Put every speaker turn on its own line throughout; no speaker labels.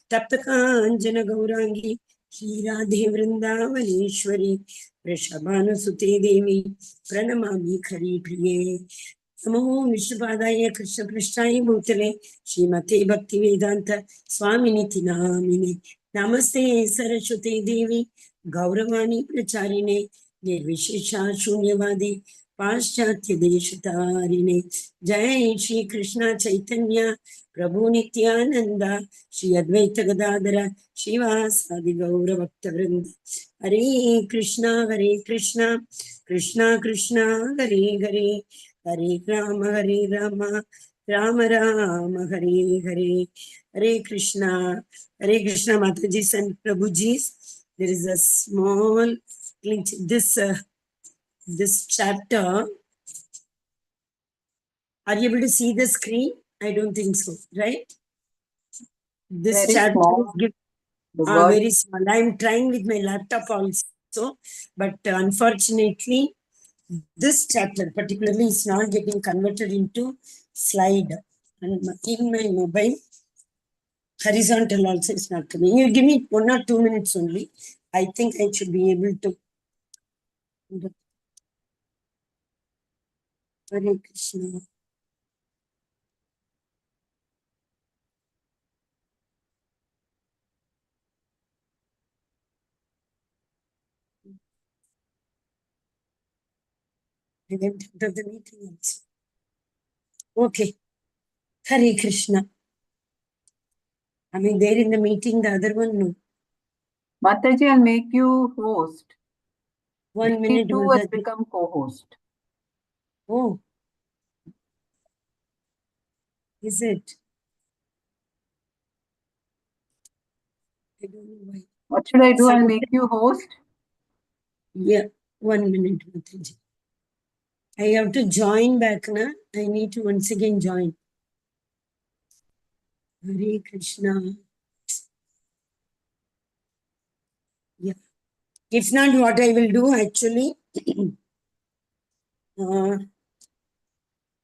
Taptakanjana Gaurangi, Shri Radhe Vrindavaneshwari, Vrishabhanusute Devi, Pranamami Khari Priye. Namo Vishnupadaya Krishna Krishnaya Bhutale, Srimate Bhaktivedanta Swaminiti Namine. Namaste Saraswate Devi, Gauravani Pracharine, Nirvishesha Shunyavadi, Paschatya Deshatarine. Jai Shri Krishna Chaitanya, Prabhu Nityananda, Shri Advaita Gadadara, Shivasadi Gaura Bhaktavrinda. Hare Krishna, Krishna Krishna, Hare Hare. Hare Rama, Rama Rama, Hare Hare. Hare Krishna, Mataji's and Prabhuji's. There is a small glitch. This chapter. Are you able to see the screen? I don't think so, right? This
very
chapter
small.
is very small. I am trying with my laptop also, but unfortunately, this chapter particularly is not getting converted into slide. And in my mobile, horizontal also is not coming. You give me 1 or 2 minutes only. I think I should be able to. Hare Krishna. I went out of the meeting also. Okay. Hare Krishna. I mean, there in the meeting, the other one, no.
Mataji, I'll make you host.
1 minute.
You will become co-host.
Oh. Is it? I don't know why.
What should I do? I'll make you host.
Yeah. 1 minute, Mataji. I have to join back, na? I need to once again join. Hare Krishna. Yeah. If not, what I will do actually,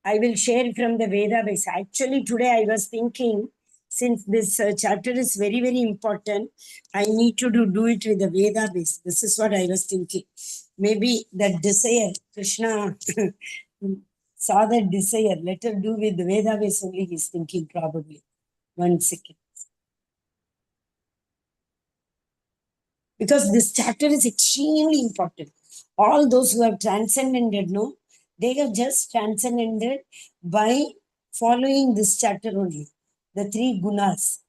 I will share from the Veda base. Actually, today I was thinking, since this chapter is very, very important, I need to do it with the Veda base. This is what I was thinking. Maybe that desire, Krishna saw that desire. Let her do with the Veda base only, he's thinking probably. 1 second. Because this chapter is extremely important. All those who have transcended, no, they have just transcended by following this chapter only, the 3 gunas.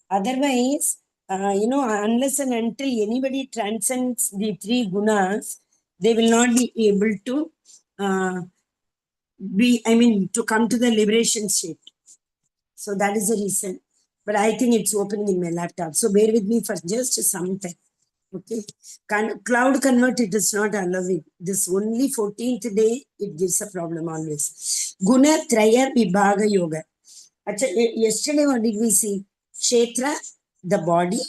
Otherwise, unless and until anybody transcends the 3 gunas, they will not be able to to come to the liberation state. So that is the reason. But I think it's opening in my laptop. So bear with me for just some time. Okay. Cloud convert, it is not allowing. This only 14th day, it gives a problem always. Guna Traya Vibhaga Yoga. Yesterday, what did we see? Kshetra, the body,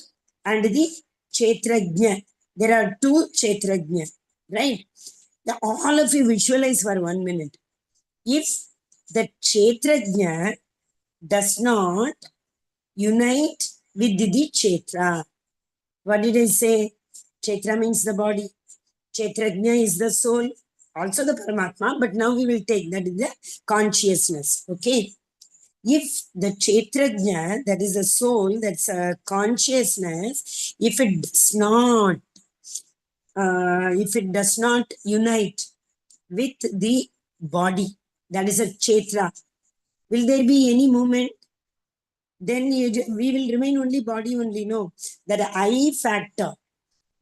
and the Kshetrajna. There are 2 Kshetrajna, right? All of you visualize for 1 minute. If the Kshetrajna does not unite with the Kshetra, what did I say? Kshetra means the body. Kshetrajna is the soul, also the Paramatma, but now we will take that is the consciousness. Okay. If the Kshetrajna, that is the soul, that's a consciousness, if it does not unite with the body, that is a Kshetra, will there be any movement? Then we will remain only body only. No, that I factor,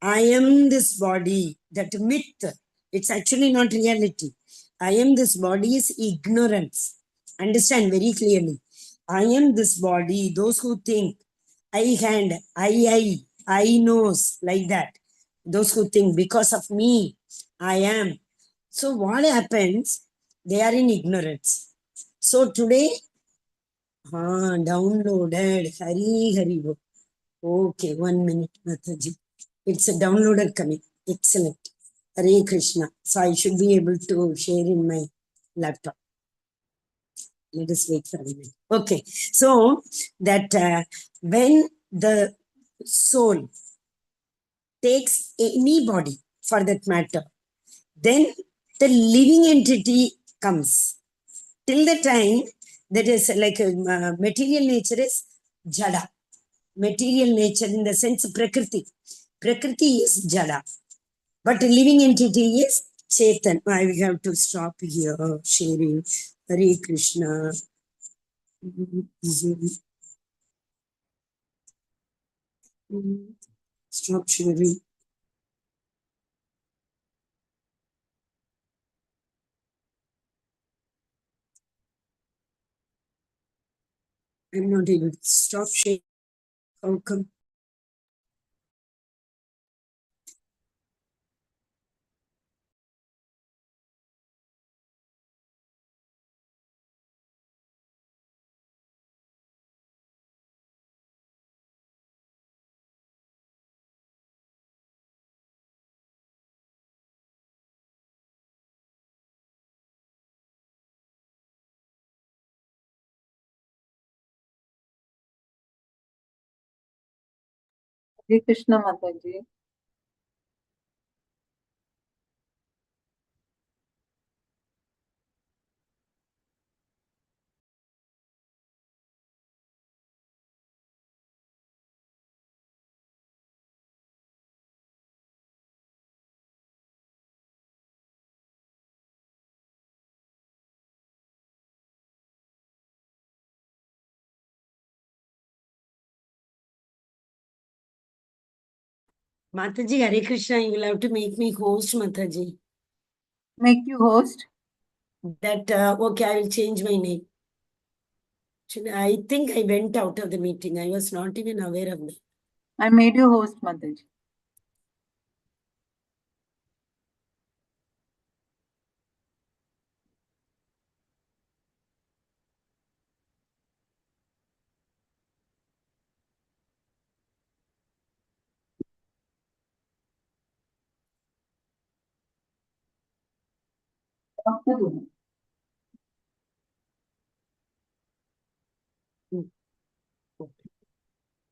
I am this body, that myth, it's actually not reality. I am this body is ignorance. Understand very clearly. I am this body, those who think, I hand, I knows, like that. Those who think because of me, I am. So what happens? They are in ignorance. So today, downloaded, Hari. Okay, 1 minute, Mataji. It's a downloader coming. Excellent. Hare Krishna. So I should be able to share in my laptop. Let us wait for a minute. Okay. So that when the soul takes any body for that matter, then the living entity comes. Till the time that is like material nature is jada. Material nature in the sense of Prakriti. Prakriti is jada. But living entity is Chetan. I will have to stop here sharing. Hare Krishna. Stop sharing. I'm not able to stop sharing. How come?
Hare Krishna Mataji.
Mataji, Hare Krishna, you will have to make me host, Mataji.
Make you host.
That, okay, I will change my name. I think I went out of the meeting. I was not even aware of that.
I made you host Mataji.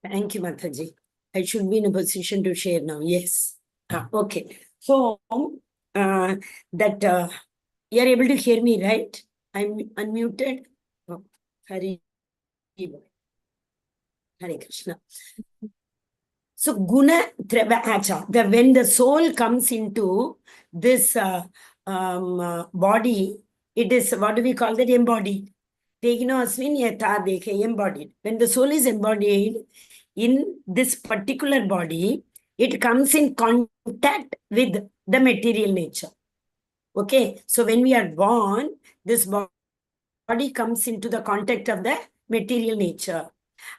Thank you, Mataji. I should be in a position to share now. Yes. Okay. So, that you are able to hear me, right? I'm unmuted. Oh, Hare Krishna. So, guna acha, when the soul comes into this body, it is, what do we call that? Embodied. Embodied. When the soul is embodied in this particular body, it comes in contact with the material nature. Okay, so when we are born, this body comes into the contact of the material nature.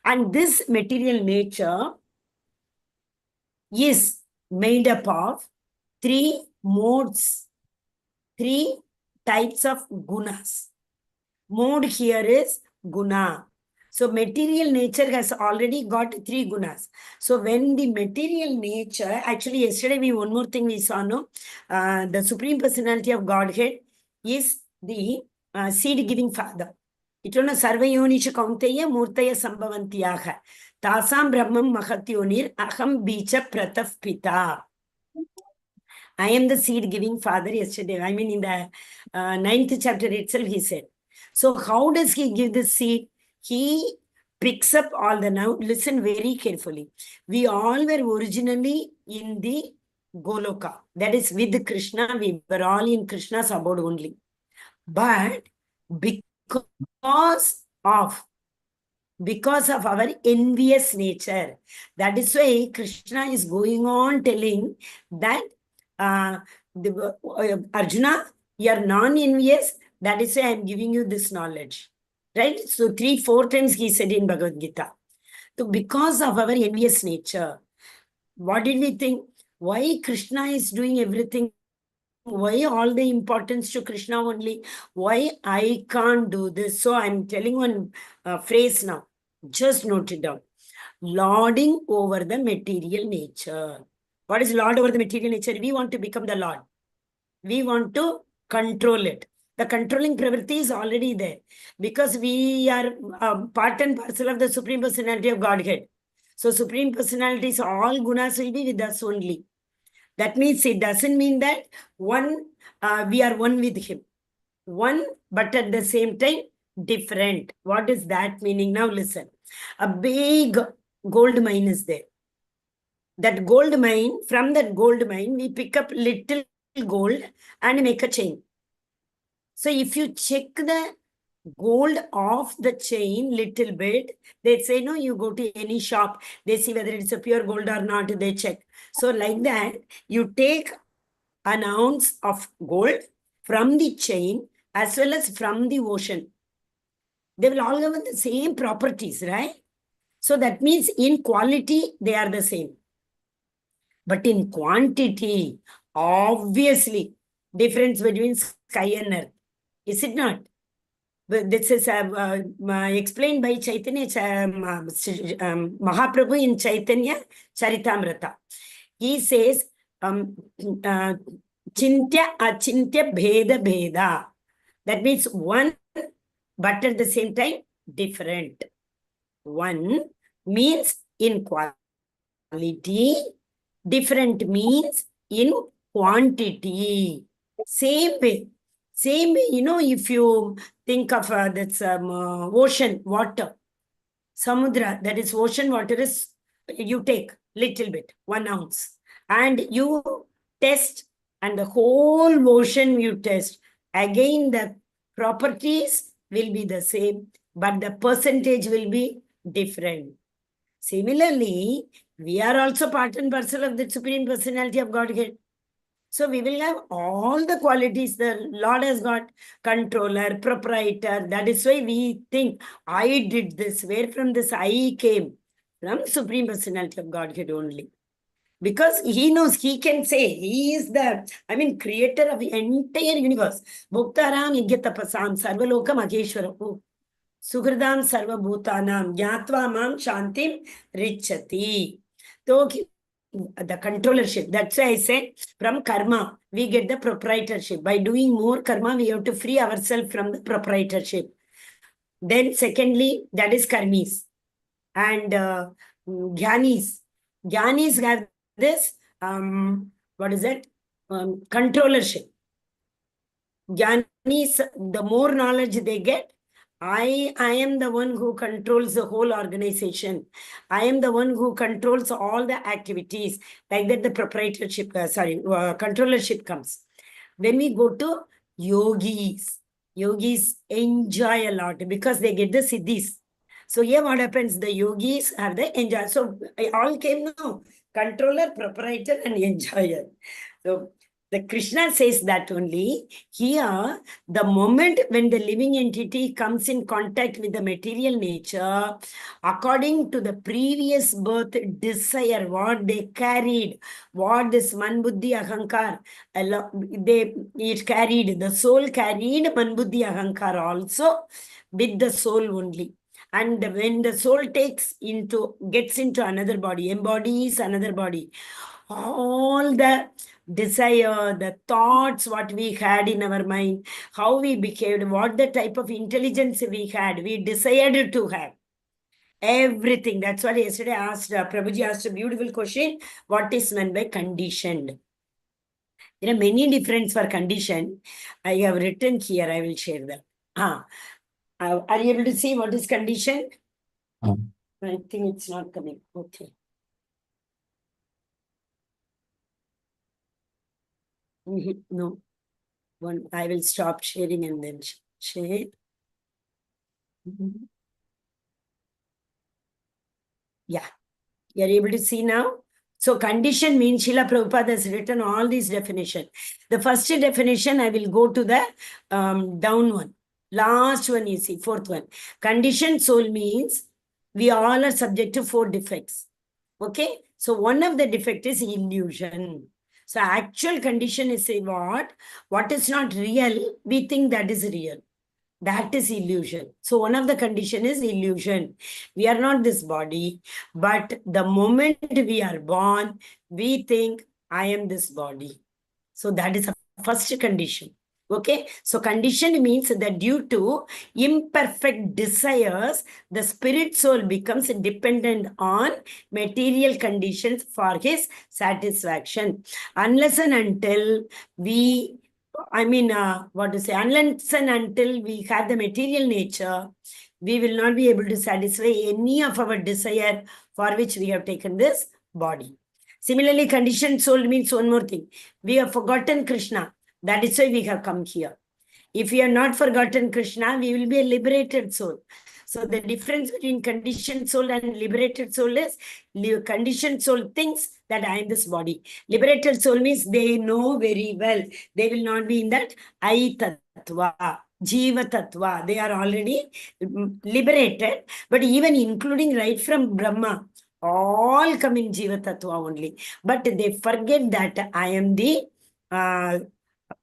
And this material nature is made up of three modes, three types of gunas. Mode here is guna. So material nature has already got three gunas. So when the material nature, actually yesterday one more thing we saw, no? The Supreme Personality of Godhead is the seed-giving Father. Itona sarvayonisha kaunteya murtaya sambhavantiyaha. Tasam brahmam mahatyonir aham bicha prataf pita. I am the seed-giving Father yesterday. I mean, in the 9th chapter itself, he said. So how does he give the seed? He picks up all the, now listen very carefully. We all were originally in the Goloka. That is with Krishna. We were all in Krishna's abode only. But because of our envious nature, that is why Krishna is going on telling that Arjuna, you are non-envious, that is why I am giving you this knowledge. Right? So 3-4 times he said in Bhagavad Gita. So because of our envious nature, what did we think? Why Krishna is doing everything? Why all the importance to Krishna only? Why I can't do this? So I'm telling one phrase now. Just note it down. Lording over the material nature. What is Lord over the material nature? We want to become the Lord. We want to control it. The controlling pravritti is already there because we are part and parcel of the Supreme Personality of Godhead. So Supreme Personalities, all gunas will be with us only. That means it doesn't mean that we are one with him. One, but at the same time, different. What is that meaning? Now listen. A big gold mine is there. That gold mine, from that gold mine, we pick up little gold and make a chain. So if you check the gold off the chain little bit, they say, no, you go to any shop, they see whether it's a pure gold or not, they check. So like that, you take an ounce of gold from the chain as well as from the ocean. They will all have the same properties, right? So that means in quality, they are the same. But in quantity, obviously, difference between sky and earth. Is it not? This is explained by Chaitanya, Mahaprabhu in Chaitanya Charitamrita. He says, chintya achintya bheda bheda. That means one, but at the same time, different. One means in quality, different means in quantity. Same way, if you think of that's ocean water, samudra, that is ocean water is, you take little bit, 1 ounce, and you test, and the whole ocean you test. Again, the properties will be the same, but the percentage will be different. Similarly, we are also part and parcel of the Supreme Personality of Godhead. So we will have all the qualities. The Lord has got controller, proprietor. That is why we think, I did this. Where from this I came? From Supreme Personality of Godhead only. Because he knows, he can say, he is the, creator of the entire universe. Bhuktaram Yajyatapasam Sarvaloka Maheshwara. Suhridam Sarva Bhutanam Jnatva Mam Shantim Richati. So the controllership. That's why I say from karma, we get the proprietorship. By doing more karma, we have to free ourselves from the proprietorship. Then secondly, that is karmis. And jnanis. Jnanis have this, what is it? Controllership. Jnanis, the more knowledge they get, I am the one who controls the whole organization. I am the one who controls all the activities. Like that, the proprietorship, controllership comes. Then we go to yogis. Yogis enjoy a lot because they get the siddhis. So here what happens? The yogis have the enjoy. So all came now. Controller, proprietor, and enjoyer. So the Krishna says that only here, the moment when the living entity comes in contact with the material nature, according to the previous birth desire, what they carried, what this manbuddhi ahankar, it carried, the soul carried manbuddhi ahankar also with the soul only. And when the soul gets into another body, embodies another body, all the desire, the thoughts, what we had in our mind, how we behaved, what the type of intelligence we had, we desired to have. Everything. That's what yesterday asked, Prabhuji asked a beautiful question. What is meant by conditioned? There are many difference for condition. I have written here, I will share that. Are you able to see what is conditioned? I think it's not coming. Okay. No. I will stop sharing and then share. Yeah. You're able to see now? So condition means Srila Prabhupada has written all these definitions. The first definition, I will go to the down one. Last one you see, fourth one. Conditioned soul means we all are subject to 4 defects. Okay? So one of the defect is illusion. So actual condition is what? What is not real, we think that is real. That is illusion. So one of the condition is illusion. We are not this body, but the moment we are born, we think I am this body. So that is the first condition. Okay, so conditioned means that due to imperfect desires, the spirit soul becomes dependent on material conditions for his satisfaction. Unless and until we, unless and until we have the material nature, we will not be able to satisfy any of our desire for which we have taken this body. Similarly, conditioned soul means one more thing. We have forgotten Krishna. That is why we have come here. If we have not forgotten Krishna, we will be a liberated soul. So the difference between conditioned soul and liberated soul is conditioned soul thinks that I am this body. Liberated soul means they know very well. They will not be in that I tattva, jiva tattva. They are already liberated, but even including right from Brahma, all come in jiva tattva only. But they forget that I am the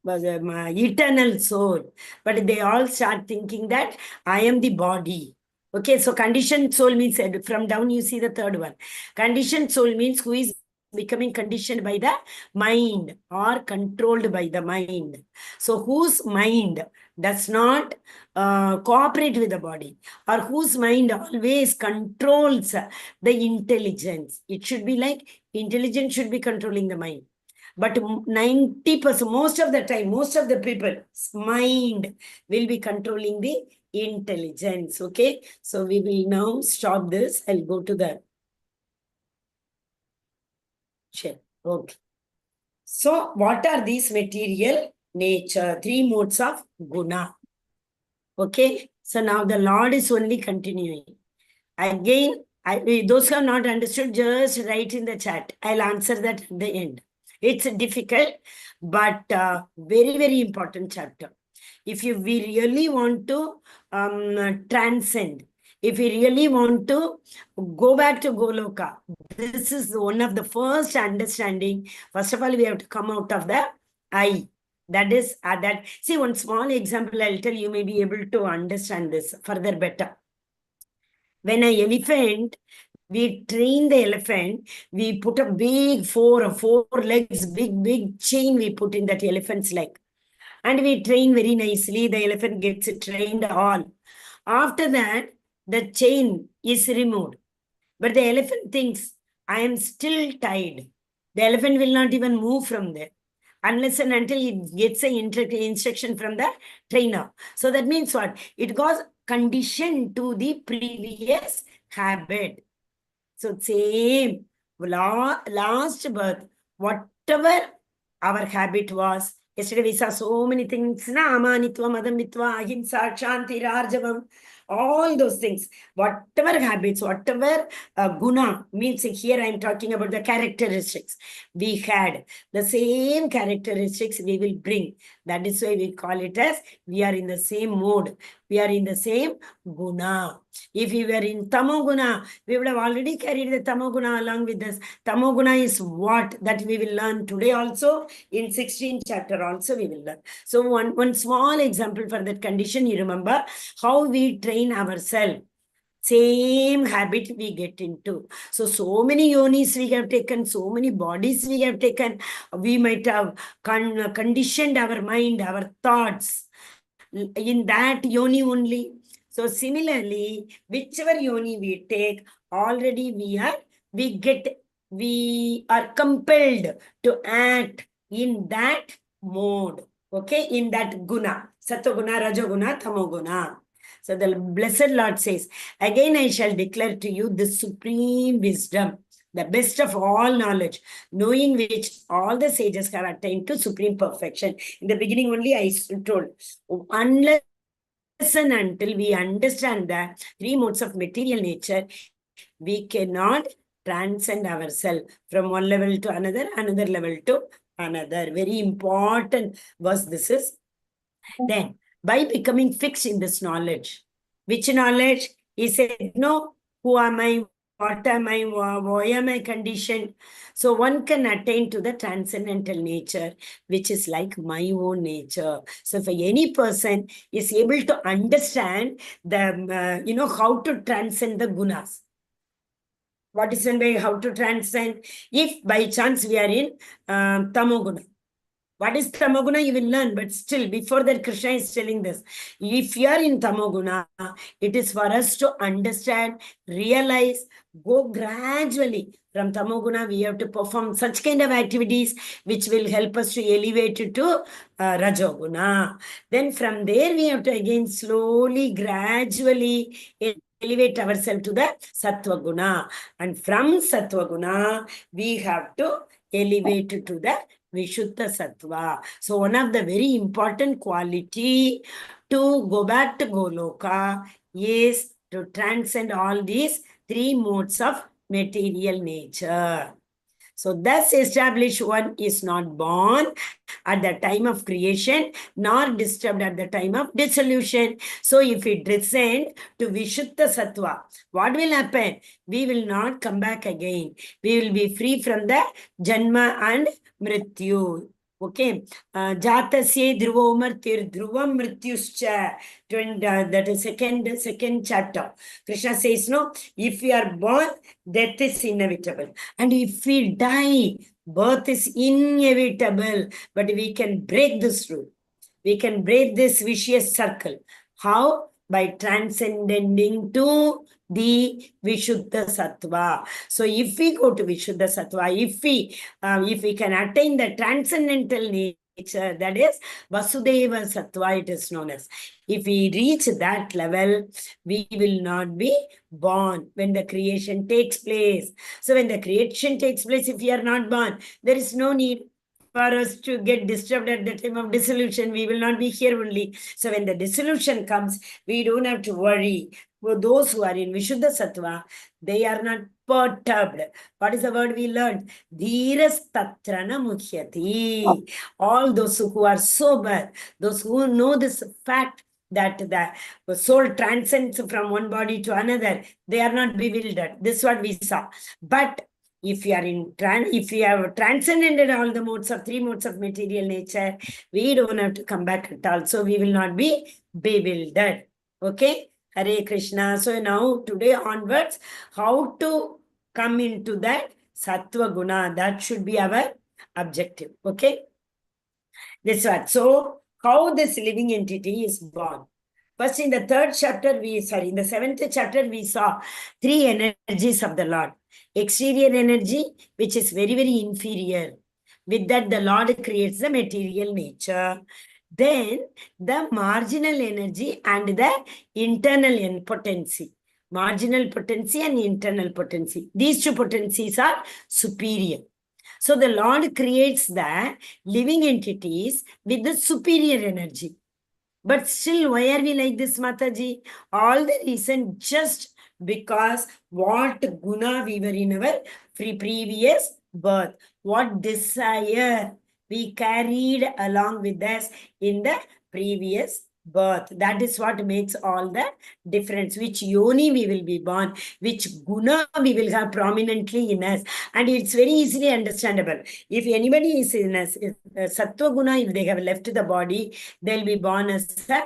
eternal soul. But they all start thinking that I am the body. Okay, so conditioned soul means, from down you see the third one. Conditioned soul means who is becoming conditioned by the mind or controlled by the mind. So whose mind does not cooperate with the body, or whose mind always controls the intelligence. It should be like intelligence should be controlling the mind. But 90%, most of the time, most of the people's mind will be controlling the intelligence. Okay, so we will now stop this. I'll go to the share. Okay. So, what are these material nature? Three modes of guna. Okay, so now the Lord is only continuing. Again, those who have not understood, just write in the chat. I'll answer that at the end. It's difficult, but very, very important chapter. If we really want to transcend, if we really want to go back to Goloka, this is one of the first understanding. First of all, we have to come out of the I. That is, see, one small example I'll tell you, may be able to understand this further better. When an elephant, we train the elephant, we put a big four legs, big chain we put in that elephant's leg. And we train very nicely, the elephant gets trained all. After that, the chain is removed. But the elephant thinks, I am still tied. The elephant will not even move from there unless and until it gets an instruction from the trainer. So that means what? It got conditioned to the previous habit. So same, last birth, whatever our habit was, yesterday we saw so many things, amanitva, madamitva, ahimsa, kshanti, rarjavam, all those things, whatever habits, whatever guna, means here I am talking about the characteristics. We had the same characteristics we will bring. That is why we call it as we are in the same mode. We are in the same guna. If we were in tamoguna, we would have already carried the tamoguna along with us. Tamoguna is what? That we will learn today also. In 16th chapter also we will learn. So one small example for that condition, you remember how we train ourselves. Same habit we get into. So many yonis we have taken, so many bodies we have taken. We might have conditioned our mind, our thoughts in that yoni only. So similarly, whichever yoni we take, already we are compelled to act in that mode. Okay, in that guna. Satoguna, Rajoguna, Tamoguna. So the blessed Lord says, again I shall declare to you the supreme wisdom, the best of all knowledge, knowing which all the sages have attained to supreme perfection. In the beginning only I told, unless and until we understand the three modes of material nature, we cannot transcend ourselves from one level to another level to another. Very important verse this is. Then, by becoming fixed in this knowledge, which knowledge? He said, no, who am I? What am I? Why am I conditioned? So one can attain to the transcendental nature, which is like my own nature. So if any person is able to understand the, how to transcend the gunas. What is meant by how to transcend? If by chance we are in tamoguna, What is Tamoguna? You will learn, but still, before that, Krishna is telling this. If you are in Tamoguna, it is for us to understand, realize, go gradually. From Tamoguna, we have to perform such kind of activities which will help us to elevate it to Rajoguna. Then from there, we have to again slowly, gradually elevate ourselves to the Sattva Guna. And from Sattva Guna, we have to elevate to the Vishuddha Sattva. So one of the very important quality to go back to Goloka is to transcend all these three modes of material nature. So thus established one is not born at the time of creation, nor disturbed at the time of dissolution. So if it descend to Vishuddha Sattva, what will happen? We will not come back again. We will be free from the Janma and Mrityu. Okay. Jatasye dhruvo martir dhruvam mrityuscha. That is second chapter. Krishna says, no, if we are born, death is inevitable. And if we die, birth is inevitable. But we can break this rule. We can break this vicious circle. How? By transcending to the Vishuddha Sattva. So if we go to Vishuddha Sattva, if we can attain the transcendental nature, that is Vasudeva Sattva, it is known as. If we reach that level, we will not be born when the creation takes place. So when the creation takes place, if we are not born, there is no need for us to get disturbed at the time of dissolution. We will not be here only. So when the dissolution comes, we don't have to worry. For those who are in Vishuddha Sattva, they are not perturbed. What is the word we learned? Dhiras tatrana mukhyati. All those who are sober, those who know this fact that the soul transcends from one body to another, they are not bewildered. This is what we saw. But if you are if you have transcended all the three modes of material nature, we don't have to come back at all. So we will not be bewildered. Okay? Hare Krishna. So now today onwards, how to come into that Sattva Guna, that should be our objective. Okay? This one. So how this living entity is born. First, in the in the seventh chapter, we saw three energies of the Lord. Exterior energy, which is very, very inferior. With that, the Lord creates the material nature. Then, the marginal energy and the internal potency. Marginal potency and internal potency. These two potencies are superior. So, the Lord creates the living entities with the superior energy. But still, why are we like this, Mataji? All the reason just because what guna we were in our previous birth, what desire we carried along with us in the previous birth. That is what makes all the difference. Which yoni we will be born, which guna we will have prominently in us. And it's very easily understandable. If anybody is in a sattva guna, if they have left the body, they'll be born as a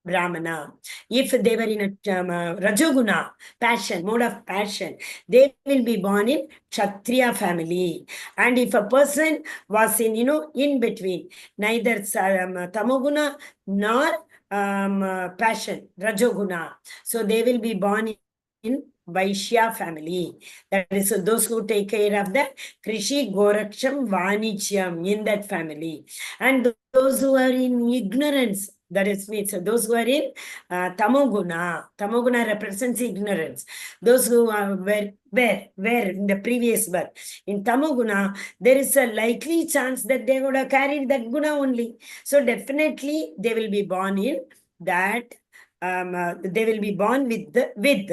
Brahmana. If they were in a Rajoguna, passion, mode of passion, they will be born in Kshatriya family. And if a person was in, in between, neither Tamoguna nor passion, Rajoguna, so they will be born in Vaishya family. That is those who take care of the Krishi, Goraksham, Vanijyam in that family. And those who are in ignorance, that is means those who are in Tamoguna. Tamoguna represents ignorance. Those who are were in the previous birth. In Tamoguna, there is a likely chance that they would have carried that guna only. So definitely they will be born in that, they will be born with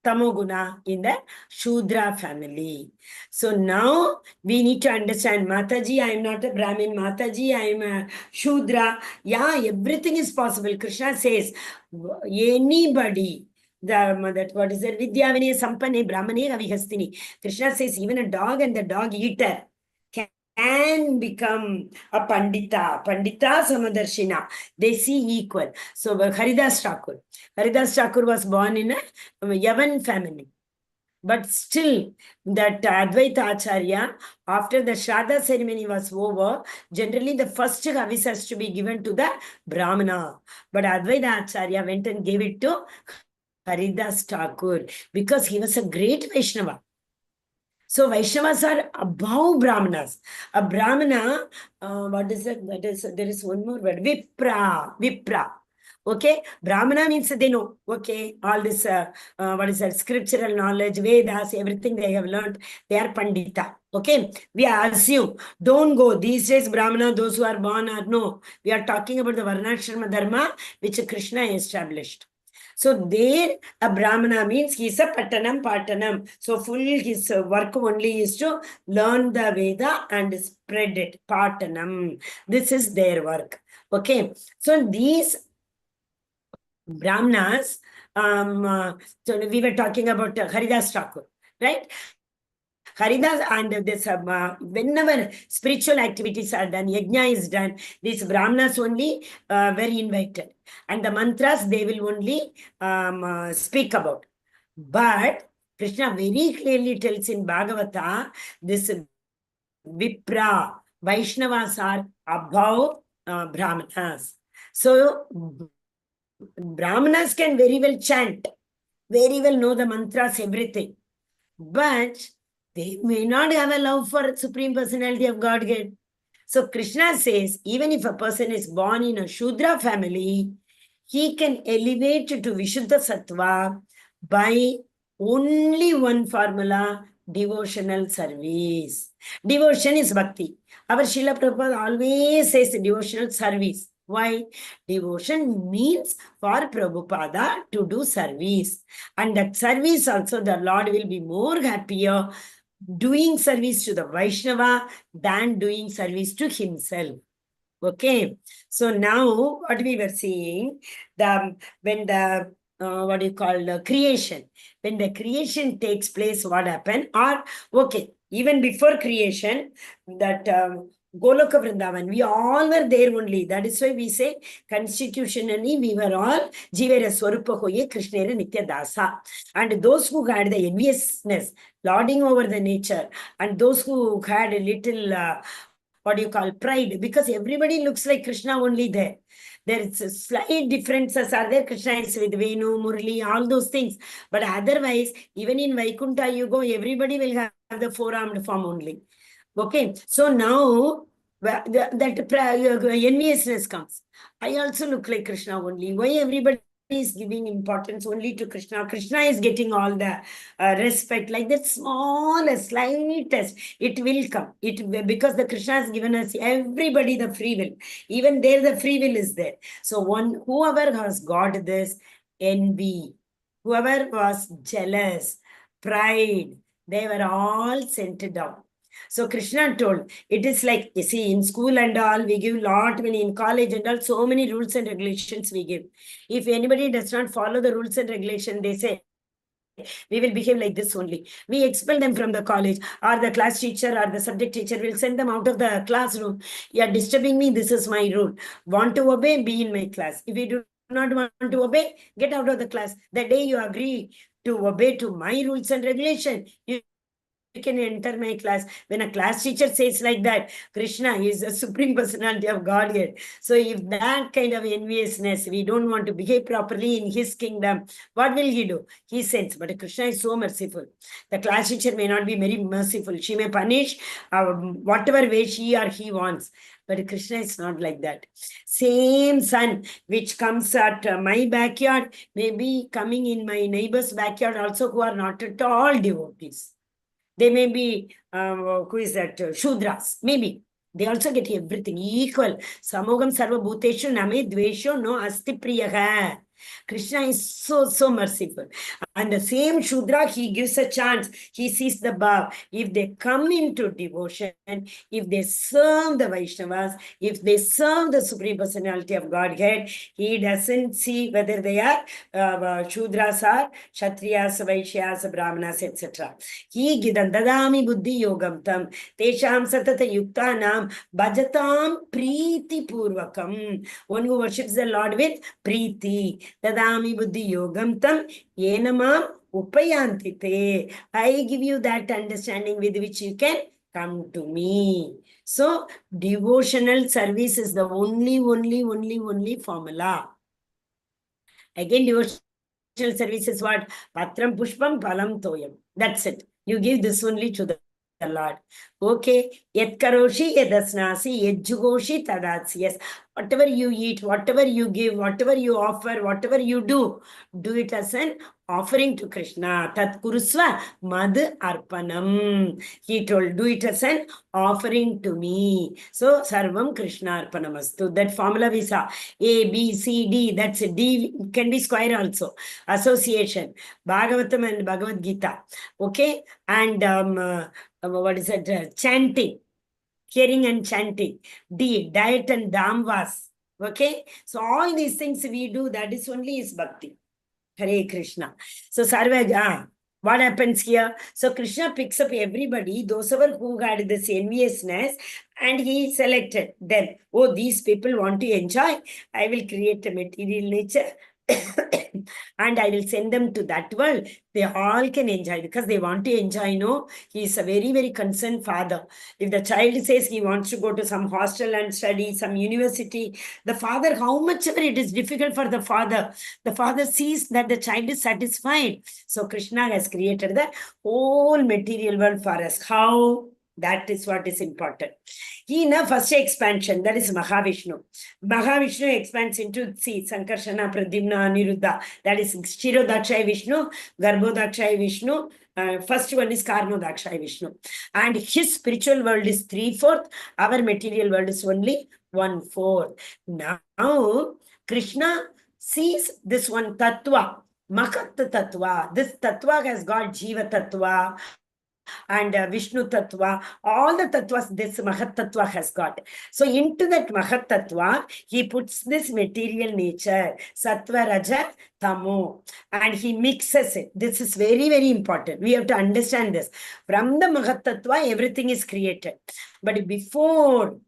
Tamoguna in the Shudra family. So now we need to understand, Mataji, I am not a Brahmin. Mataji, I am a Shudra. Yeah, everything is possible. Krishna says, anybody, what is it? Vidya Vinaya Sampane Brahmane Avihastini. Krishna says, even a dog and the dog eater can become a Pandita. Pandita Samadarshina. They see equal. So Haridas Thakur was born in a Yavan family. But still, that Advaita Acharya, after the Shraddha ceremony was over, generally the first Havis has to be given to the Brahmana. But Advaita Acharya went and gave it to Haridas Thakur because he was a great Vaishnava. So Vaishnavas are above Brahmanas. A Brahmana, what is it? That is, there is one more word, Vipra. Okay, Brahmana means they know. Okay, all this, what is that? Scriptural knowledge, Vedas, everything they have learned, they are Pandita. Okay, we assume. Don't go. These days, Brahmana, those who are born are no. We are talking about the Varnashrama Dharma, which Krishna established. So there, a Brahmana means he is a Patanam. So full his work only is to learn the Veda and spread it. Patanam. This is their work. Okay. So these Brahmanas, so we were talking about Haridas Thakur, right? Haridas and this, whenever spiritual activities are done, yajna is done, these Brahmanas only were invited. And the mantras they will only speak about. But Krishna very clearly tells in Bhagavata, this Vipra, Vaishnavas are above Brahmanas. So Brahmanas can very well chant, very well know the mantras, everything. But they may not have a love for Supreme Personality of Godhead. So Krishna says, even if a person is born in a Shudra family, he can elevate to Vishuddha Sattva by only one formula, devotional service. Devotion is bhakti. Our Srila Prabhupada always says devotional service. Why? Devotion means for Prabhupada to do service. And that service also the Lord will be more happier doing service to the Vaishnava than doing service to himself. Okay. So now what we were seeing, when the what do you call the creation? When the creation takes place, what happened? Or okay, even before creation, that Goloka Vrindavan, we all were there only. That is why we say constitutionally we were all Jivera Swarupa Hoye Krishnera Nitya Dasa. And those who had the enviousness, lording over the nature, and those who had a little what do you call pride, because everybody looks like Krishna only there. There's slight differences are there. Krishna is with Venu, Murli, all those things. But otherwise, even in Vaikuntha, you go, everybody will have the four-armed form only. Okay. So now that enviousness comes. I also look like Krishna only. Why everybody is giving importance only to Krishna? Krishna is getting all the respect, like that smallest, slightest, it will come. Because the Krishna has given us everybody the free will. Even there, the free will is there. So whoever has got this envy, whoever was jealous, pride, they were all sent down. So Krishna told, it is like, you see, in school and all, we give lot many, in college and all, so many rules and regulations we give. If anybody does not follow the rules and regulations, they say, we will behave like this only. We expel them from the college, or the class teacher or the subject teacher will send them out of the classroom. You are disturbing me, this is my rule. Want to obey, be in my class. If you do not want to obey, get out of the class. The day you agree to obey to my rules and regulation, you can enter my class. When a class teacher says like that, Krishna is the Supreme Personality of Godhead. So if that kind of enviousness, we don't want to behave properly in his kingdom, what will he do? He sends. But Krishna is so merciful. The class teacher may not be very merciful. She may punish whatever way she or he wants. But Krishna is not like that. Same sun which comes at my backyard may be coming in my neighbor's backyard also, who are not at all devotees. They may be, who is that? Shudras, maybe. They also get everything equal. Samogam sarva bhuteshu name dvesho no asti priyaha. Krishna is so merciful. And the same Shudra, he gives a chance. He sees the bhav. If they come into devotion, if they serve the Vaishnavas, if they serve the Supreme Personality of Godhead, he doesn't see whether they are Shudras or Kshatriyas, Vaishyas, Brahmanas, etc. He gidan dadami buddhi yogam tam tesham satata yuktanam bhajatam preeti purvakam. One who worships the Lord with preeti. Dadami buddhi yogam tam yenamam upayantite. I give you that understanding with which you can come to me. So devotional service is the only formula. Again, devotional service is what? Patram pushpam palam toyam. That's it. You give this only to the Lord. Okay. Yet karoshi yedasnasi yedjugoshi tadats. Yes. Whatever you eat, whatever you give, whatever you offer, whatever you do it as an offering to Krishna. Tat kurusva mad arpanam. He told, do it as an offering to me. So sarvam Krishna arpanamastu. That formula we saw. A, B, C, D. That's a D can be square also. Association. Bhagavatam and Bhagavad Gita. Okay. And what is it? Chanting. Hearing and chanting. D, diet and damvas. Okay. So all these things we do, that is only is bhakti. Hare Krishna. So Sarvaja, what happens here? So Krishna picks up everybody, those who had this enviousness, and he selected them. Oh, these people want to enjoy. I will create a material nature and I will send them to that world. They all can enjoy because they want to enjoy. No, he is a very concerned father. If the child says he wants to go to some hostel and study, some university, the father, how much ever it is difficult for the father sees that the child is satisfied. So Krishna has created the whole material world for us. How? That is what is important. He in a first expansion, that is Mahavishnu. Mahavishnu expands into, see, Sankarshana, Pradyumna, Aniruddha. That is Shirodakshaya Vishnu, Garbhodakshaya Vishnu. First one is Karnodakshaya Vishnu. And his spiritual world is 3/4. Our material world is only 1/4. Now, Krishna sees this one Tattva, Makat Tattva. This Tattva has got Jiva Tattva and Vishnu Tattva, all the Tattvas this Mahat Tattva has got. So into that Mahat Tattva, he puts this material nature, Sattva, Raja, Tamo, and he mixes it. This is very important. We have to understand this. From the Mahat Tattva, everything is created. But before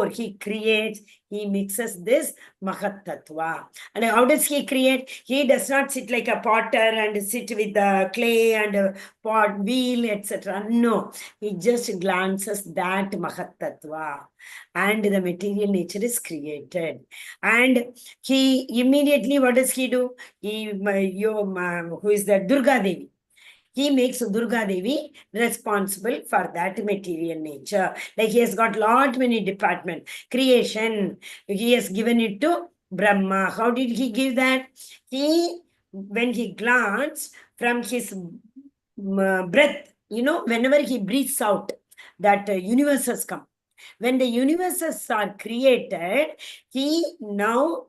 he creates, he mixes this Mahat Tattva. And how does he create? He does not sit like a potter and sit with the clay and a pot, wheel, etc. No, he just glances that Mahat Tattva. And the material nature is created. And he immediately, what does he do? Who is that? Durga Devi. He makes Durga Devi responsible for that material nature. Like he has got lot many departments. Creation, he has given it to Brahma. How did he give that? When he glanced from his breath, whenever he breathes out, that universes come. When the universes are created, he now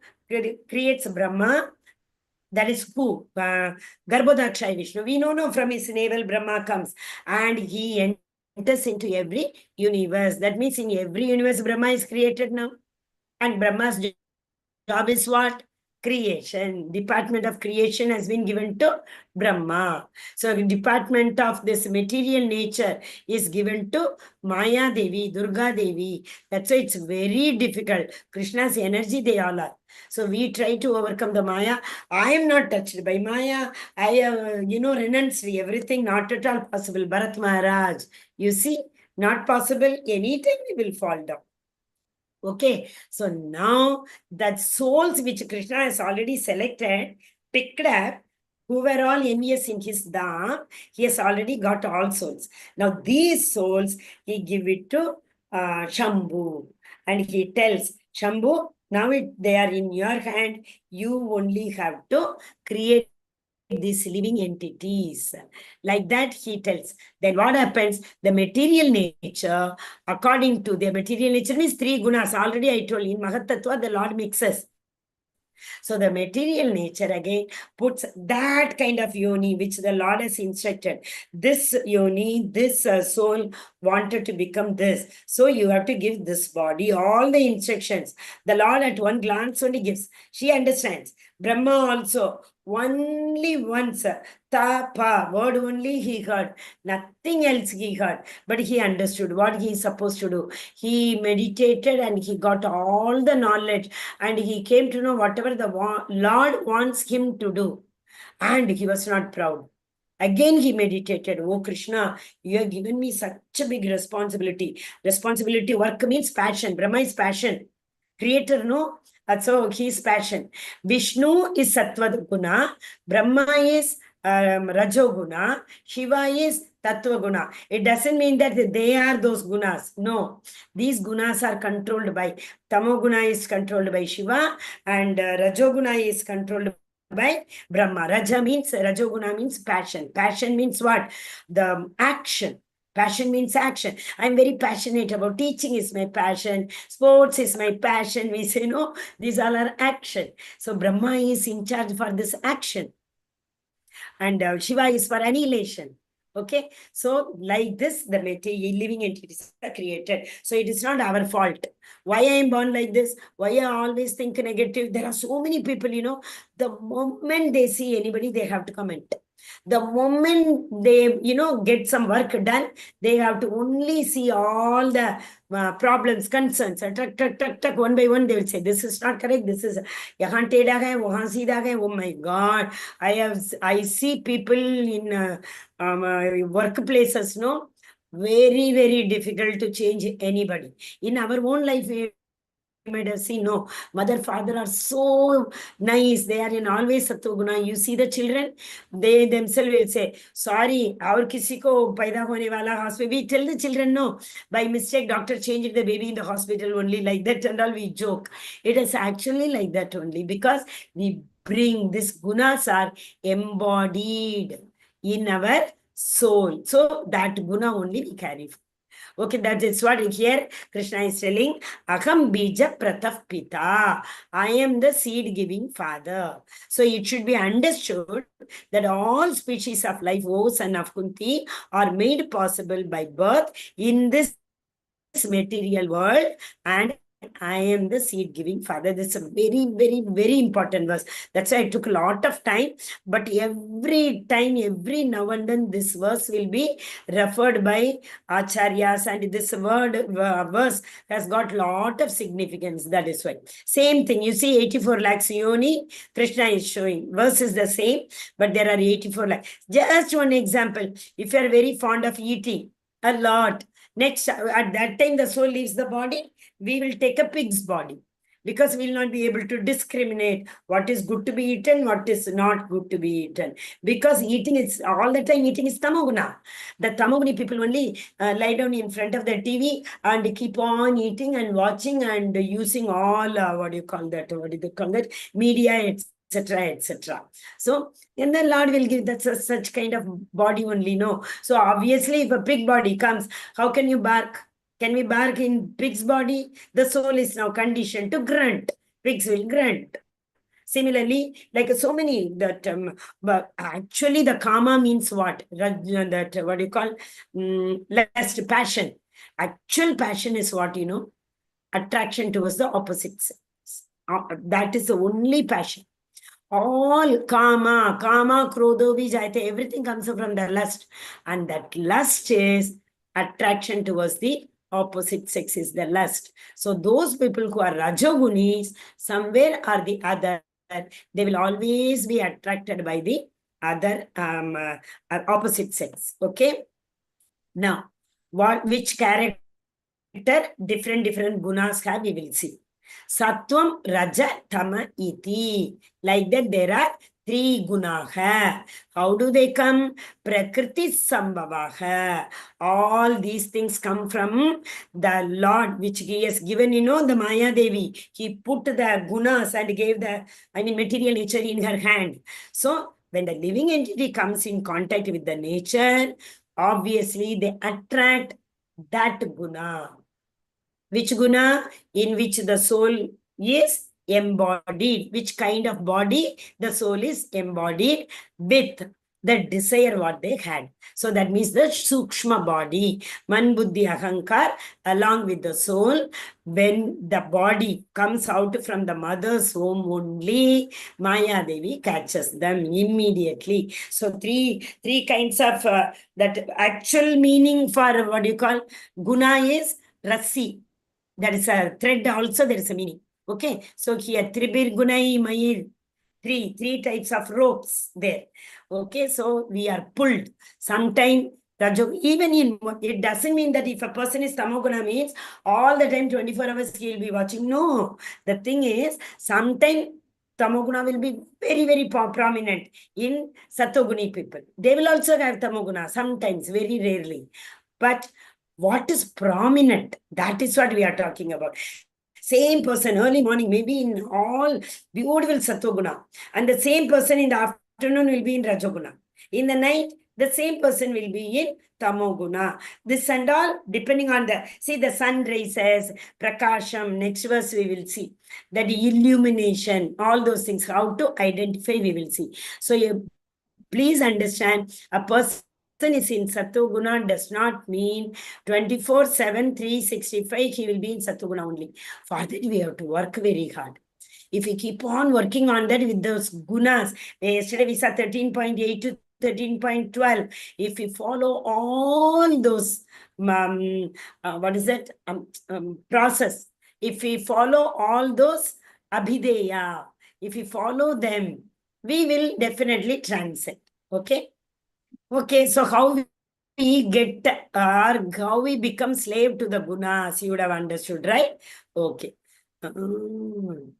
creates Brahma. That is who? Garbhodakshaya Vishnu. We know from his navel Brahma comes and he enters into every universe. That means in every universe Brahma is created now. And Brahma's job is what? Creation. Department of creation has been given to Brahma. So the department of this material nature is given to Maya Devi, Durga Devi. That's why it's very difficult. Krishna's energy, they all are. So we try to overcome the Maya. I am not touched by Maya. I have, renounced everything, not at all possible. Bharat Maharaj, you see, not possible. Anytime we will fall down. Okay, so now that souls which Krishna has already selected, picked up, who were all envious in his dham, he has already got all souls. Now these souls, he give it to Shambhu. And he tells, Shambhu, now they are in your hand. You only have to create these living entities. Like that, he tells. Then what happens? The material nature, according to the material nature means 3 gunas. Already I told you, in Mahat Tattva, the Lord mixes. So the material nature again puts that kind of yoni which the Lord has instructed. This yoni, this soul wanted to become this. So you have to give this body all the instructions. The Lord at one glance only gives. She understands. Brahma also. Only once, tapa, word only he heard. Nothing else he heard. But he understood what he is supposed to do. He meditated and he got all the knowledge. And he came to know whatever the Lord wants him to do. And he was not proud. Again, he meditated. Oh, Krishna, you have given me such a big responsibility. Responsibility, work means passion. Brahma is passion. Creator, no? So his passion. Vishnu is Sattva Guna. Brahma is Rajo Guna. Shiva is Tattva Guna. It doesn't mean that they are those gunas. No. These gunas are controlled by Tamo Guna is controlled by Shiva, and Rajo Guna is controlled by Brahma. Rajoguna means passion. Passion means what? The action. Passion means action. I'm very passionate about teaching is my passion. Sports is my passion. We say, no, these all are action. So Brahma is in charge for this action. And Shiva is for annihilation. Okay. So like this, the material living entities are created. So it is not our fault. Why I am born like this? Why I always think negative? There are so many people, the moment they see anybody, they have to comment. The moment they, get some work done, they have to only see all the problems, concerns, one by one, they will say, this is not correct, this is, yahan teda hai, wahan seedha hai. Oh my God, I see people in workplaces, no, very, very difficult to change anybody. In our own life, we might have seen, no, mother, father are so nice. They are in always Sattva. You see the children, they themselves will say, sorry, our kisi ko paida hone wala hospital. We tell the children, no, by mistake, doctor changed the baby in the hospital only like that and all, we joke. It is actually like that only because we bring this gunas are embodied in our soul. So that guna only we carry. Okay, that is what here Krishna is telling. Aham bija prataf pita. I am the seed giving father. So it should be understood that all species of life, O son of Kunti, are made possible by birth in this material world, and I am the seed giving father. This is a very, very, very important verse. That's why it took a lot of time. But every time, every now and then, this verse will be referred by acharyas, and this verse has got lot of significance. That is why. Same thing. You see 84 lakhs yoni, Krishna is showing. Verse is the same, but there are 84 lakhs. Just one example. If you are very fond of eating a lot, next, at that time, the soul leaves the body, we will take a pig's body because we will not be able to discriminate what is good to be eaten, what is not good to be eaten. Because eating is, all the time eating is tamoguna. The tamoguni people only lie down in front of the TV and keep on eating and watching and using all, what do you call that, media, etc., etc. So, and the Lord will give that such kind of body only, no. So obviously, if a pig body comes, how can you bark? Can we bark in pig's body? The soul is now conditioned to grunt. Pigs will grunt. Similarly, like so many that, but actually the kama means what? That what do you call? Lust, passion. Actual passion is what, attraction towards the opposite sex. That is the only passion. All kama, krodho, vijayate, everything comes from the lust. And that lust is attraction towards the opposite sex is the lust. So those people who are rajogunis, somewhere or the other, they will always be attracted by the other opposite sex. Okay. Now, which character different gunas have, we will see. Sattvam, Raja, Tama, Iti. Like that, there are 3 gunaha. How do they come? Prakriti Sambhavaha. All these things come from the Lord, which he has given, the Maya Devi. He put the gunas and gave the, material nature in her hand. So, when the living entity comes in contact with the nature, obviously they attract that guna. Which guna? In which the soul is embodied. Which kind of body? The soul is embodied with the desire what they had. So that means the sukshma body, man, buddhi, ahankar, along with the soul. When the body comes out from the mother's womb only, Maya Devi catches them immediately. So three kinds of that actual meaning for what you call guna is rasi. That is a thread also, there is a meaning. Okay. So here, Tribir Gunai Mayir. three types of ropes there. Okay, so we are pulled. Sometime even in, it doesn't mean that if a person is tamoguna means all the time 24 hours he will be watching. No, the thing is sometimes tamoguna will be very, very prominent in satoguni people. They will also have tamoguna sometimes, very rarely. But what is prominent? That is what we are talking about. Same person early morning, maybe in all beautiful satoguna, and the same person in the afternoon will be in rajoguna. In the night, the same person will be in tamoguna. This and all, depending on the sun rises, prakasham, next verse we will see. That illumination, all those things, how to identify, we will see. So please understand, a person is in Satoguna does not mean 24/7, 365, he will be in Satoguna only. For that, we have to work very hard. If we keep on working on that with those gunas, yesterday we saw 13.8 to 13.12. If we follow all those, process, if we follow all those abhideya, if we follow them, we will definitely transcend. Okay? Okay, so how we get or how we become slave to the gunas, you would have understood, right? Okay.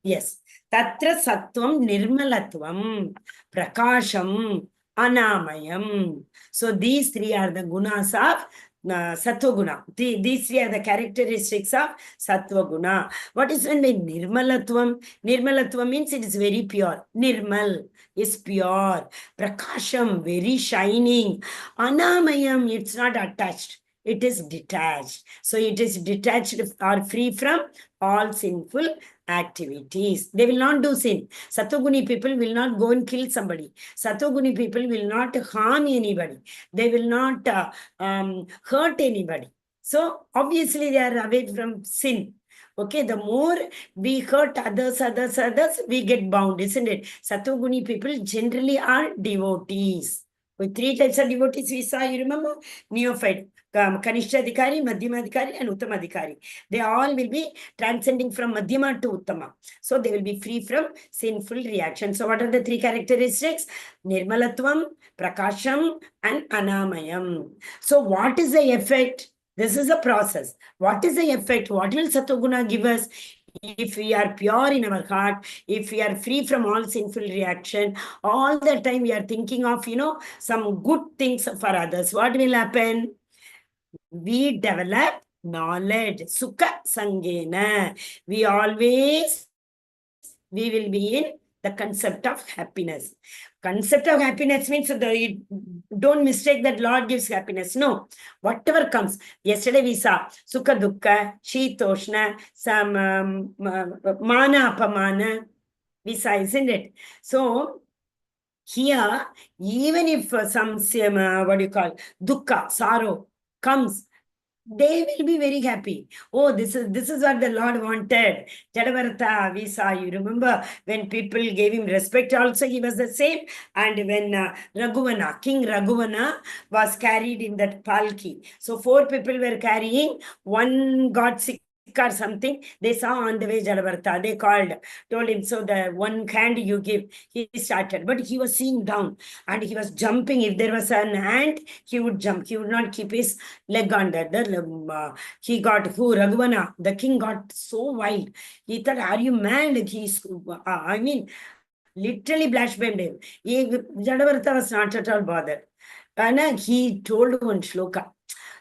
Yes. Tatra sattvam nirmalatvam prakasham anamayam. So these three are the gunas of Sattva-guna. These three are the characteristics of Sattva-guna. What is meant by Nirmalatvam? Nirmalatvam means it is very pure. Nirmal is pure. Prakasham, very shining. Anamayam, it's not attached. It is detached. So it is detached or free from all sinful activities. They will not do sin. Sattva-guni people will not go and kill somebody. Sattva-guni people will not harm anybody. They will not hurt anybody. So obviously they are away from sin. Okay, the more we hurt others, we get bound, isn't it? Sattva-guni people generally are devotees. With three types of devotees we saw, you remember? Neophyte, Kanishta Adhikari, Madhyama Adhikari, and Uttama Adhikari. They all will be transcending from Madhyama to Uttama. So they will be free from sinful reaction. So what are the three characteristics? Nirmalatvam, Prakasham, and Anamayam. So what is the effect? This is a process. What is the effect? What will Sattva-guna give us? If we are pure in our heart, if we are free from all sinful reaction, all the time we are thinking of, some good things for others, what will happen? We develop knowledge. Sukha Sangena. We will be in the concept of happiness. Concept of happiness means don't mistake that Lord gives happiness. No, whatever comes. Yesterday we saw Sukha Dukkha, Shitoshna, some Mana Apamana. We saw, isn't it? So here, even if some Dukkha, sorrow comes, they will be very happy. Oh, this is what the Lord wanted. Jadavarta, we saw, you remember when people gave him respect also, he was the same. And when King Raghuvana was carried in that palki. So 4 people were carrying, one got sick or something, they saw on the way Jalavarta, they told him, so the one hand you give, he started, but he was seeing down and he was jumping. If there was an ant, he would jump, he would not keep his leg under he got Raghuvana, the king got so wild, he thought, are you mad? He's literally blasphemed him. Jadavarta was not at all bothered, and he told one shloka.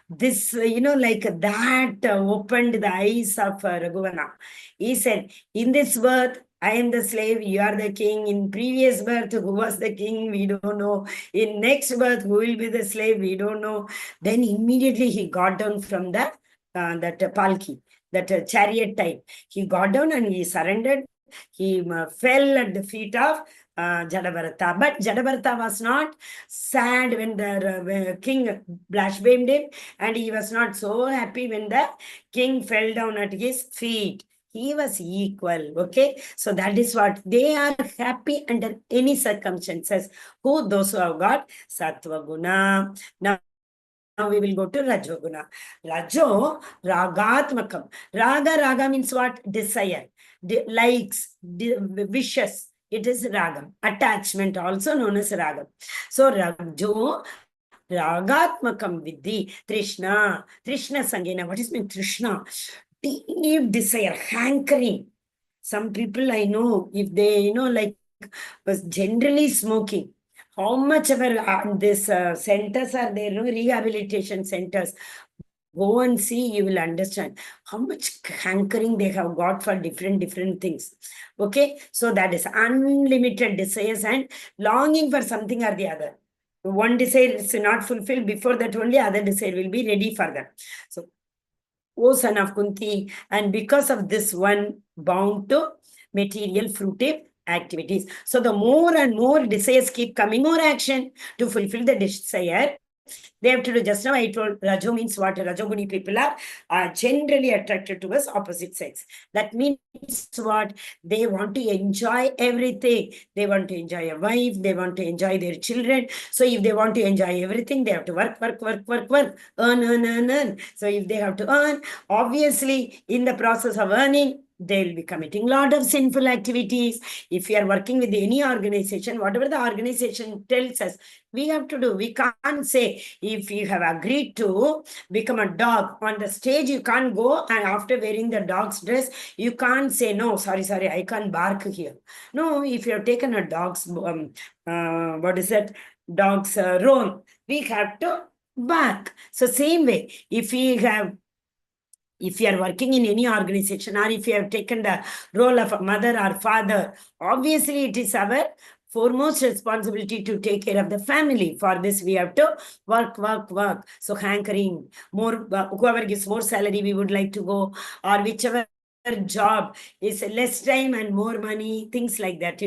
This, like that opened the eyes of Raghuvana. He said, in this birth, I am the slave, you are the king. In previous birth, who was the king? We don't know. In next birth, who will be the slave? We don't know. Then immediately he got down from that palki, that chariot type. He got down and he surrendered. He fell at the feet of Jadavarta. But Jadavarta was not sad when the king blasphemed him, and he was not so happy when the king fell down at his feet. He was equal. Okay, so that is what they are happy under any circumstances. Those who have got Sattva Guna. Now we will go to Rajoguna. Rajo, Ragatmakam. Raga means what? Desire, likes, wishes. it is ragam. Attachment also known as ragam. So Rajo Ragatmakam Vidhi, Trishna, Trishna Sangena. What is mean Trishna? Deep desire, hankering. Some people I know, if they, like, was generally smoking, how much ever this centers are there, rehabilitation centers, go and see, you will understand how much hankering they have got for different things. Okay, so that is unlimited desires and longing for something or the other. One desire is not fulfilled, before that only other desire will be ready for them. So, O son of Kunti, and because of this one, bound to material fruitive activities. So the more and more desires keep coming, more action to fulfill the desire. They have to do. Just now I told Rajo means what? Rajoguni people are generally attracted towards opposite sex. That means what? They want to enjoy everything. They want to enjoy a wife. They want to enjoy their children. So if they want to enjoy everything, they have to work, earn. So if they have to earn, obviously in the process of earning, they'll be committing a lot of sinful activities. If you are working with any organization, whatever the organization tells us, we have to do. We can't say, if you have agreed to become a dog on the stage, you can't go and after wearing the dog's dress, you can't say, no, sorry, I can't bark here. No, if you have taken a dog's, dog's role, we have to bark. So same way, if you are working in any organization, or if you have taken the role of a mother or father, obviously it is our foremost responsibility to take care of the family. For this, we have to work. So hankering, more, whoever gives more salary, we would like to go, or whichever job is less time and more money, things like that,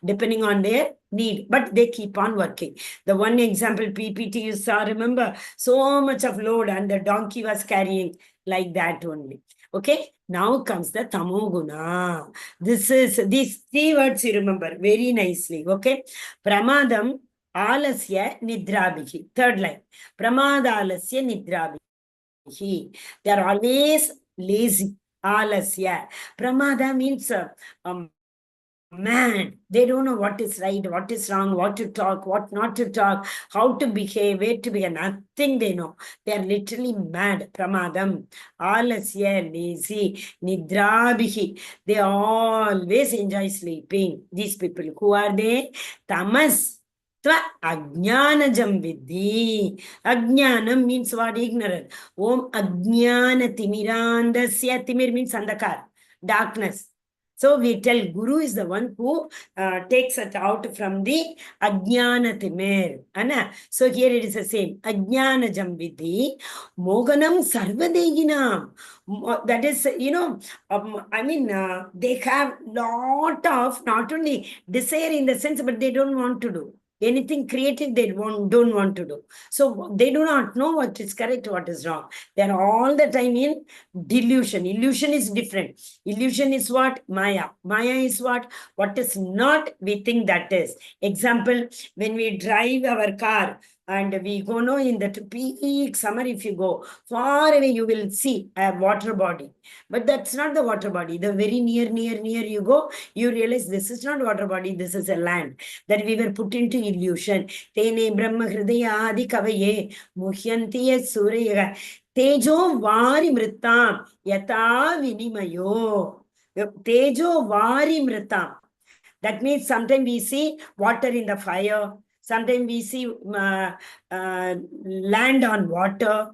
depending on their need. But they keep on working. The one example PPT you saw, remember, so much of load and the donkey was carrying, like that only. Okay, now comes the tamoguna. These three words you remember very nicely. Okay, pramadam alasya nidrabihi. Third line, pramada alasya nidrabihi. They are always lazy. Alasya. Pramada means man, they don't know what is right, what is wrong, what to talk, what not to talk, how to behave, where to behave. Nothing they know. They are literally mad. Pramadam, alasya, lazy, nidrabihi. They always enjoy sleeping. These people, who are they? Tamas. Tva ajnanajam vidhi. Ajnanam means what? Ignorant. Om ajnana timirandasya. Timir means andakar, darkness. So we tell Guru is the one who takes us out from the Ajnana Timir. So here it is the same. Ajnana Jambidhi, Moganam Sarvadeginam. That is, they have lot of not only desire in the sense, but they don't want to do. Anything creative, they don't want to do. So they do not know what is correct, what is wrong. They are all the time in delusion. Illusion is different. Illusion is what? Maya. Maya is what? What is not, we think that is. Example, when we drive our car and we go in the peak summer, if you go far away, you will see a water body. But that's not the water body. The very near you go, you realize this is not water body, this is a land. That we were put into illusion. Tene Brahma Hridaya Adi Kavaye Muhyantiya Surya Tejo Vari Mritam Yata Vinimayo. Tejo Vari Mritam. That means sometimes we see water in the fire, sometimes we see land on water,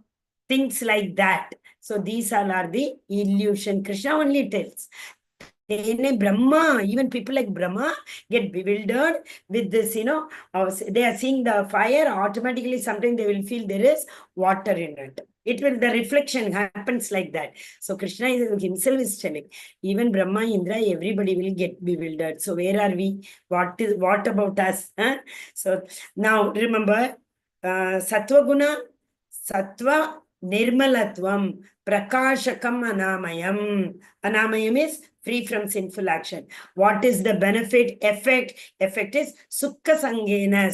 things like that. So these all are the illusion. Krishna only tells. Brahma, even people like Brahma get bewildered with this, they are seeing the fire, automatically sometimes they will feel there is water in it. The reflection happens like that. So Krishna himself is telling, even Brahma, Indra, everybody will get bewildered. So where are we? What about us? Huh? So now remember, Sattva Guna, Sattva Nirmalatvam, Prakashakam anamayam. Anamayam is free from sinful action. What is the benefit? Effect? Effect is sukha sangena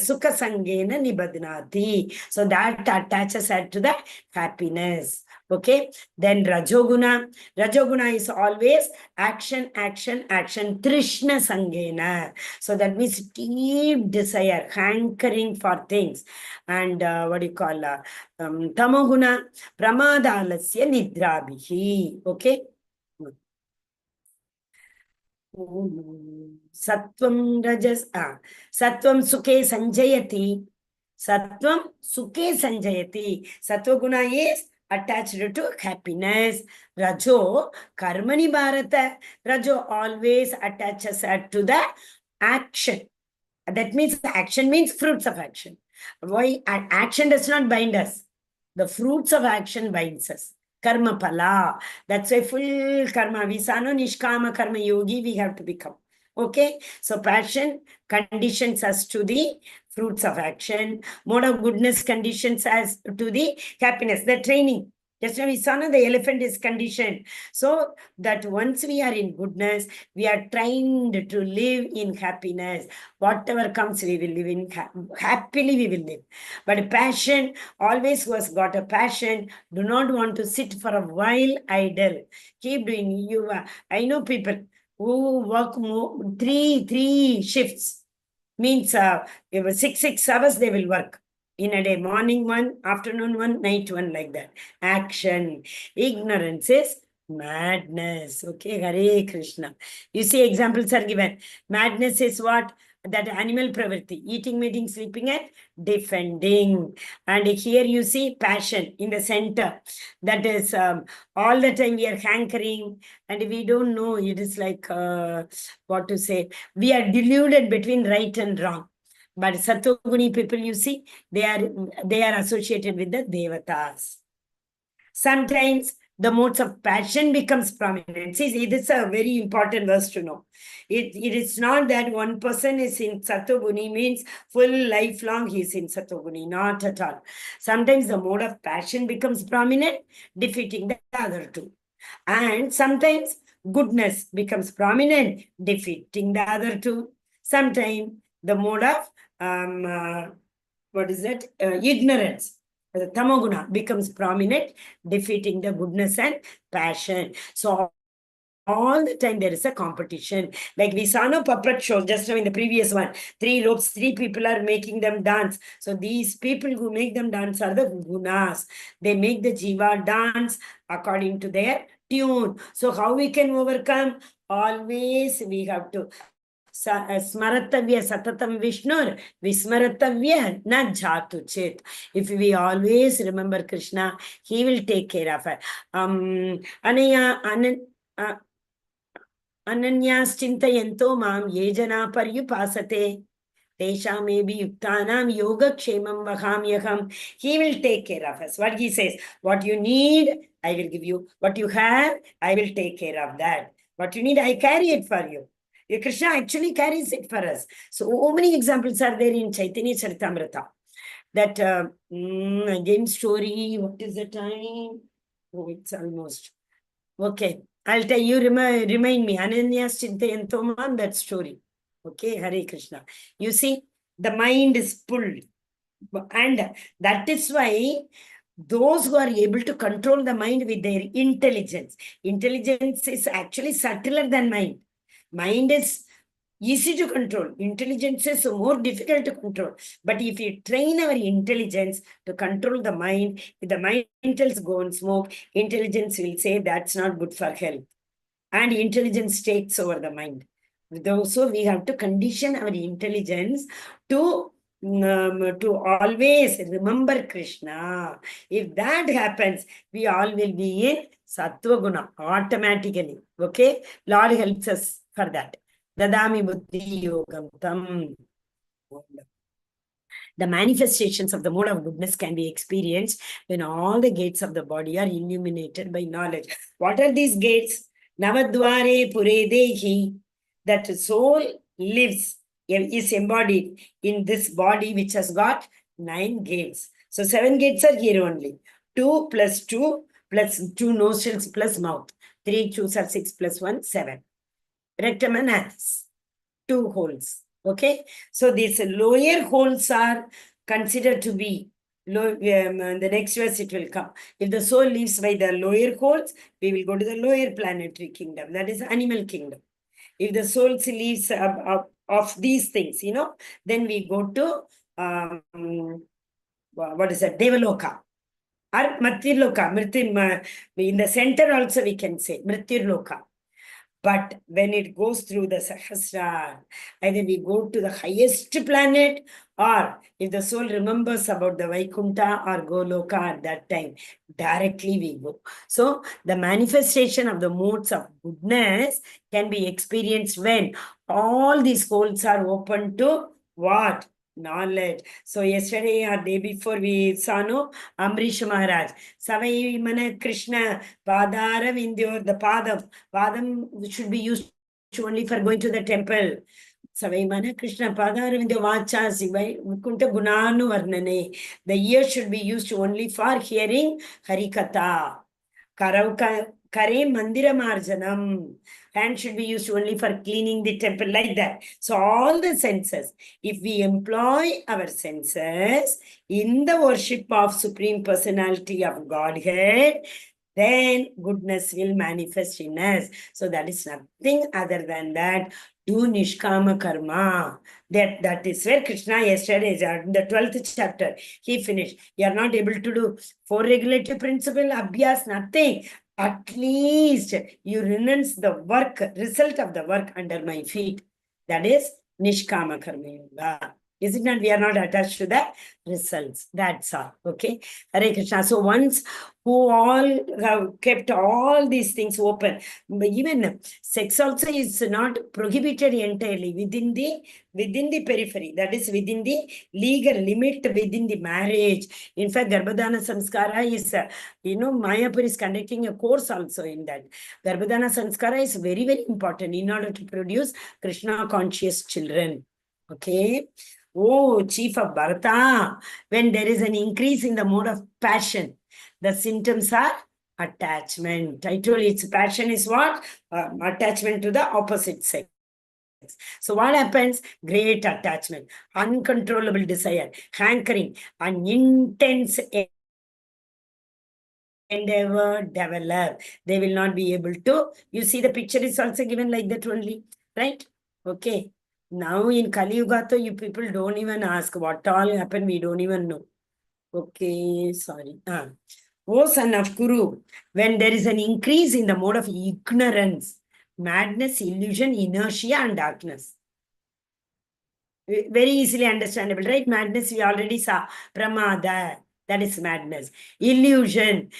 nibadnati. So that attaches her to the happiness. Okay. Then Rajoguna. Rajoguna is always action, action, action. Trishna sangena. So that means deep desire, hankering for things. And what do you call Tamoguna, Pramadalasya Nidrabihi. Okay. Sattvam Rajas, Sattvam Sukhe Sanjayati. Sattvam Sukhe Sanjayati. Sattva Guna is attached to happiness. Rajo, Karmani Bharata. Rajo always attaches to the action. That means action means fruits of action. Why? Action does not bind us. The fruits of action binds us. Karma pala. That's why full karma. Visano nishkama karma yogi we have to become. Okay. So passion conditions us to the fruits of action. Mode of goodness conditions us to the happiness. The training. Just now we saw the elephant is conditioned. So that once we are in goodness, we are trained to live in happiness. Whatever comes, we will live in happily. We will live. But passion, always who has got a passion, do not want to sit for a while idle. Keep doing. You. I know people who work three shifts. Means 6 hours they will work. In a day, morning one, afternoon one, night one, like that. Action. Ignorance is madness. Okay, Hare Krishna. You see, examples are given. Madness is what? That animal pravritti. Eating, meeting, sleeping, and defending. And here you see passion in the center. That is all the time we are hankering and we don't know. It is like, what to say? We are deluded between right and wrong. But Sattoguni people, you see, they are associated with the Devatas. Sometimes the modes of passion becomes prominent. See, this is a very important verse to know. It is not that one person is in Sattoguni means full lifelong he is in Sattoguni. Not at all. Sometimes the mode of passion becomes prominent, defeating the other two. And sometimes goodness becomes prominent, defeating the other two. Sometimes the mode of ignorance, the tamoguna becomes prominent, defeating the goodness and passion. So all the time there is a competition. Like we saw no puppet show just now in the previous one. 3 ropes, 3 people are making them dance. So these people who make them dance are the gunas. They make the jiva dance according to their tune. So how we can overcome? Always we have to Smaratavya Satatam Vishnur, Vismaratavya na Jatu Chit. If we always remember Krishna, he will take care of it. Ananyas Chintayanto Mam Yejana Paryupasate. Tesha may be Yuktanam Yoga Kshemam Vahamyaham. He will take care of us. What he says, what you need, I will give you. What you have, I will take care of that. What you need, I carry it for you. Krishna actually carries it for us. So many examples are there in Chaitanya Charitamrita. That again story, what is the time? Oh, it's almost. Okay, I'll tell you, remind me, Ananya's Chintayantomam, that story. Okay, Hare Krishna. You see, the mind is pulled. And that is why those who are able to control the mind with their intelligence. Intelligence is actually subtler than mind. Mind is easy to control. Intelligence is more difficult to control. But if you train our intelligence to control the mind, if the mind tells go and smoke, intelligence will say that's not good for health. And intelligence takes over the mind. So we have to condition our intelligence to always remember Krishna. If that happens, we all will be in Sattva Guna automatically. Okay? Lord helps us for that. Dadami Buddhi Yogam Tam. The manifestations of the mode of goodness can be experienced when all the gates of the body are illuminated by knowledge. What are these gates? Navadware Pure Dehi. That soul lives, is embodied in this body which has got 9 gates. So 7 gates are here only. 2 + 2 plus 2 nostrils plus mouth. 3 2s are 6 plus 1, 7. Rectum and anus, 2 holes. Okay. So these lower holes are considered to be low. The next verse it will come. If the soul lives by the lower holes, we will go to the lower planetary kingdom. That is animal kingdom. If the soul lives of these things, then we go to what is that? Devaloka. Or Mrityloka. In the center also we can say Mrityloka. But when it goes through the Sahasra, either we go to the highest planet, or if the soul remembers about the Vaikuntha or Goloka at that time, directly we go. So the manifestation of the modes of goodness can be experienced when all these holes are open to what? Knowledge. So yesterday or day before we saw Amrish Maharaj. Savai Mana Krishna Padara Vindyor, the Padam should be used only for going to the temple. Savai Mana Krishna Padara Vindyo Vacha Sivai Kunta Gunanu Varnane. The ear should be used only for hearing Harikatha. Kare Mandira Marjanam. Hand should be used only for cleaning the temple, like that. So all the senses, if we employ our senses in the worship of Supreme Personality of Godhead, then goodness will manifest in us. So that is nothing other than that. Do Nishkama Karma. That is where Krishna yesterday, in the 12th chapter, he finished. You are not able to do 4 regulative principle, Abhyas, nothing. At least you renounce the work, result of the work under my feet. That is Nishkama Karma Yoga. Is it not? We are not attached to the results. That's all. Okay. Hare Krishna. So once who all have kept all these things open, even sex also is not prohibited entirely within the periphery. That is within the legal limit within the marriage. In fact, Garbhadana Samskara is, Mayapur is conducting a course also in that. Garbhadana Samskara is very, very important in order to produce Krishna conscious children. Okay. Oh, chief of Bharata, when there is an increase in the mode of passion, the symptoms are attachment. I told you, its passion is what? Attachment to the opposite sex. So what happens? Great attachment, uncontrollable desire, hankering, and intense endeavor develop. They will not be able to. You see, the picture is also given like that only, right? Okay. Now in Kali Yuga, you people don't even ask what all happened. We don't even know. Okay, sorry. Oh, son of Kuru, when there is an increase in the mode of ignorance, madness, illusion, inertia, and darkness. Very easily understandable, right? Madness, we already saw. Pramada, that is madness. Illusion,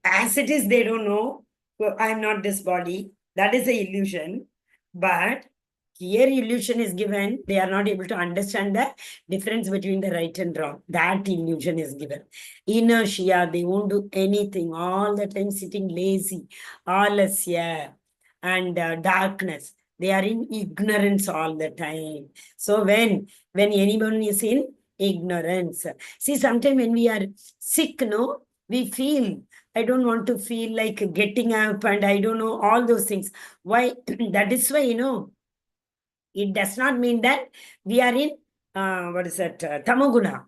as it is, they don't know. I am not this body. That is the illusion. But here illusion is given. They are not able to understand the difference between the right and wrong. That illusion is given. Inertia, they won't do anything. All the time sitting lazy. Alasya and darkness. They are in ignorance all the time. So when anyone is in ignorance. See, sometimes when we are sick, we feel, I don't want to feel like getting up and I don't know, all those things. Why? That is why, it does not mean that we are in, tamoguna.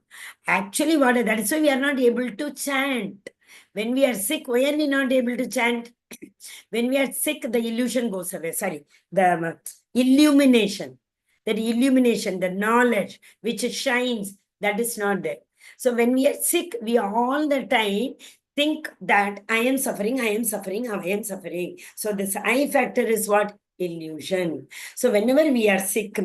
Actually, that is why we are not able to chant. When we are sick, why are we not able to chant? When we are sick, the illusion goes away. Sorry, the illumination. That illumination, the knowledge which shines, that is not there. So when we are sick, we all the time think that I am suffering, I am suffering, I am suffering. So this I factor is what? Illusion. So whenever we are sick,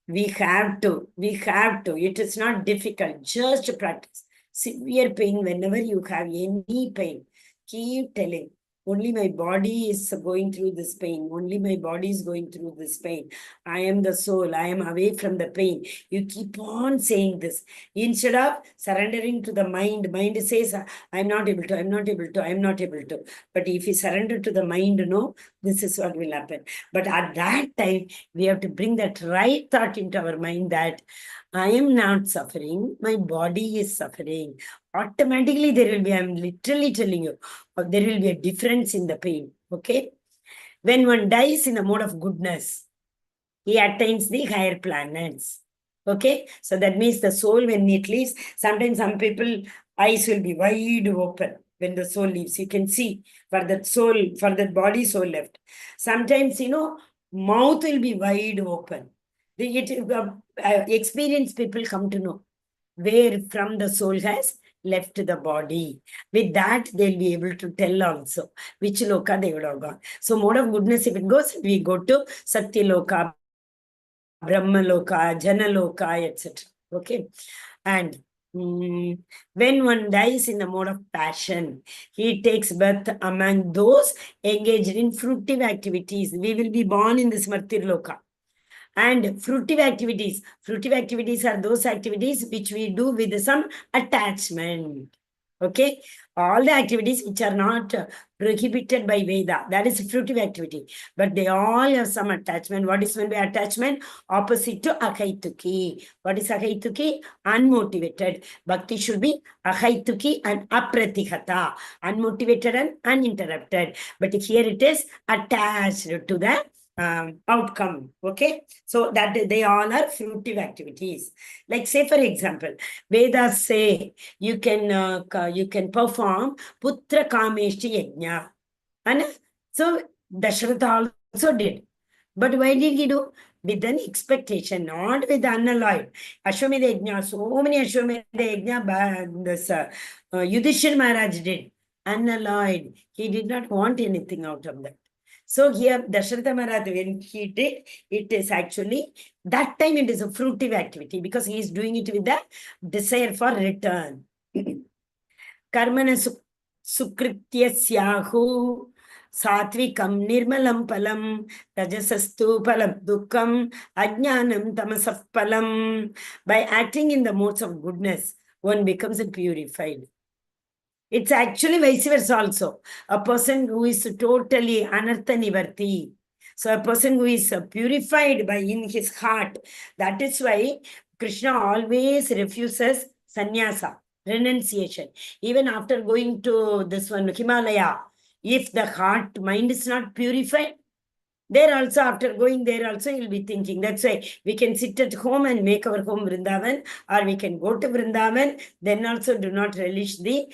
we have to. It is not difficult. Just practice. Severe pain, whenever you have any pain, keep telling. Only my body is going through this pain. Only my body is going through this pain. I am the soul. I am away from the pain. You keep on saying this. Instead of surrendering to the mind, mind says, I'm not able to, I'm not able to, I'm not able to. But if you surrender to the mind, this is what will happen. But at that time, we have to bring that right thought into our mind that I am not suffering. My body is suffering. automatically there will be, I'm literally telling you, there will be a difference in the pain. Okay. When one dies in the mode of goodness, he attains the higher planets. Okay. So that means the soul, when it leaves, sometimes some people eyes will be wide open when the soul leaves. You can see for that soul, for that body soul left. Sometimes, mouth will be wide open. Experienced people come to know where from the soul has left the body. With that, they'll be able to tell also which loka they would have gone. So, mode of goodness, if it goes, we go to Satya Loka, Brahma Loka, Jana Loka, etc. Okay. And when one dies in the mode of passion, he takes birth among those engaged in fruitive activities. We will be born in this Martir Loka. And fruitive activities are those activities which we do with some attachment. Okay, all the activities which are not prohibited by Veda, that is fruitive activity, but they all have some attachment. What is meant by attachment? Opposite to ahaituki. What is ahaituki? Unmotivated. Bhakti should be ahaituki and apratihata, unmotivated and uninterrupted. But here it is attached to the outcome. Okay, so that they all are fruitive activities. Like, say for example, Vedas say you can perform putra kameshti yajna, and so Dasharatha also did. But why did he do? With an expectation, not with unalloyed. Ashwamedha yajna, so many Ashwamedha yajna this Yudhishthira Maharaj did. Unalloyed. He did not want anything out of that. So here, Dasharatha Maharaj, when he did, it is actually, that time it is a fruitive activity because he is doing it with the desire for return. Karmana sukritya syahu satvikam nirmalam palam rajasastu palam dukkam ajnanam tamasaf palam. By acting in the modes of goodness, one becomes purified. It's actually vice versa also. A person who is totally anartha nivarti. So a person who is purified by in his heart. That is why Krishna always refuses sannyasa, renunciation. Even after going to this one, Himalaya, if the heart, mind is not purified, there also, after going there also, you'll be thinking. That's why we can sit at home and make our home Vrindavan, or we can go to Vrindavan, then also do not relish the,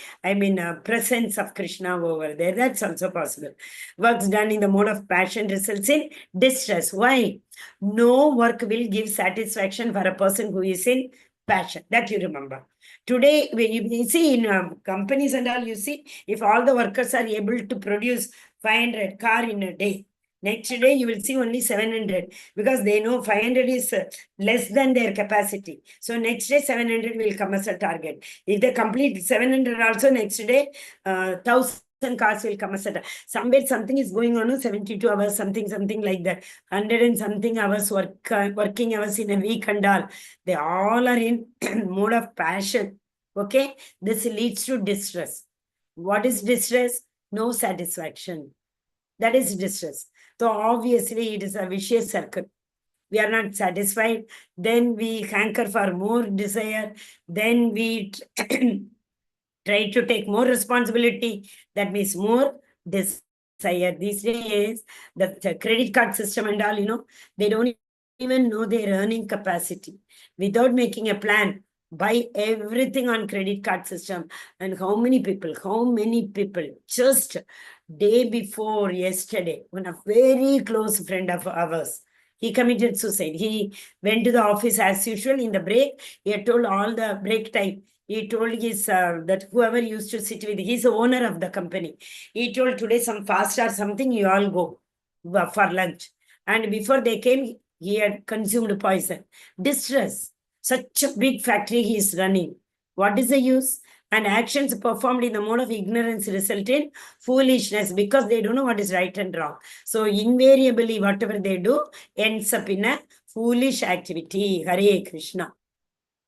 presence of Krishna over there. That's also possible. Works done in the mode of passion results in distress. Why? No work will give satisfaction for a person who is in passion. That you remember. Today, you see in companies and all, you see, if all the workers are able to produce 500 car in a day, next day, you will see only 700 because they know 500 is less than their capacity. So next day, 700 will come as a target. If they complete 700 also, next day, 1,000 cars will come as a target. Somewhere something is going on, 72 hours, something like that. 100 and something hours working hours in a week and all. They all are in mode of passion. Okay, this leads to distress. What is distress? No satisfaction. That is distress. So obviously it is a vicious circle. We are not satisfied. Then we hanker for more desire. Then we try to take more responsibility. That means more desire. These days, the credit card system and all, they don't even know their earning capacity. Without making a plan, buy everything on credit card system. And how many people just day before yesterday, one of very close friend of ours, he committed suicide. He went to the office as usual in the break. He had told all the break time. He told his that whoever used to sit with, he's the owner of the company. He told today some fast or something, you all go for lunch. And before they came, he had consumed poison. Distress. Such a big factory he is running. What is the use? And actions performed in the mode of ignorance result in foolishness because they don't know what is right and wrong. So invariably, whatever they do ends up in a foolish activity. Hare Krishna.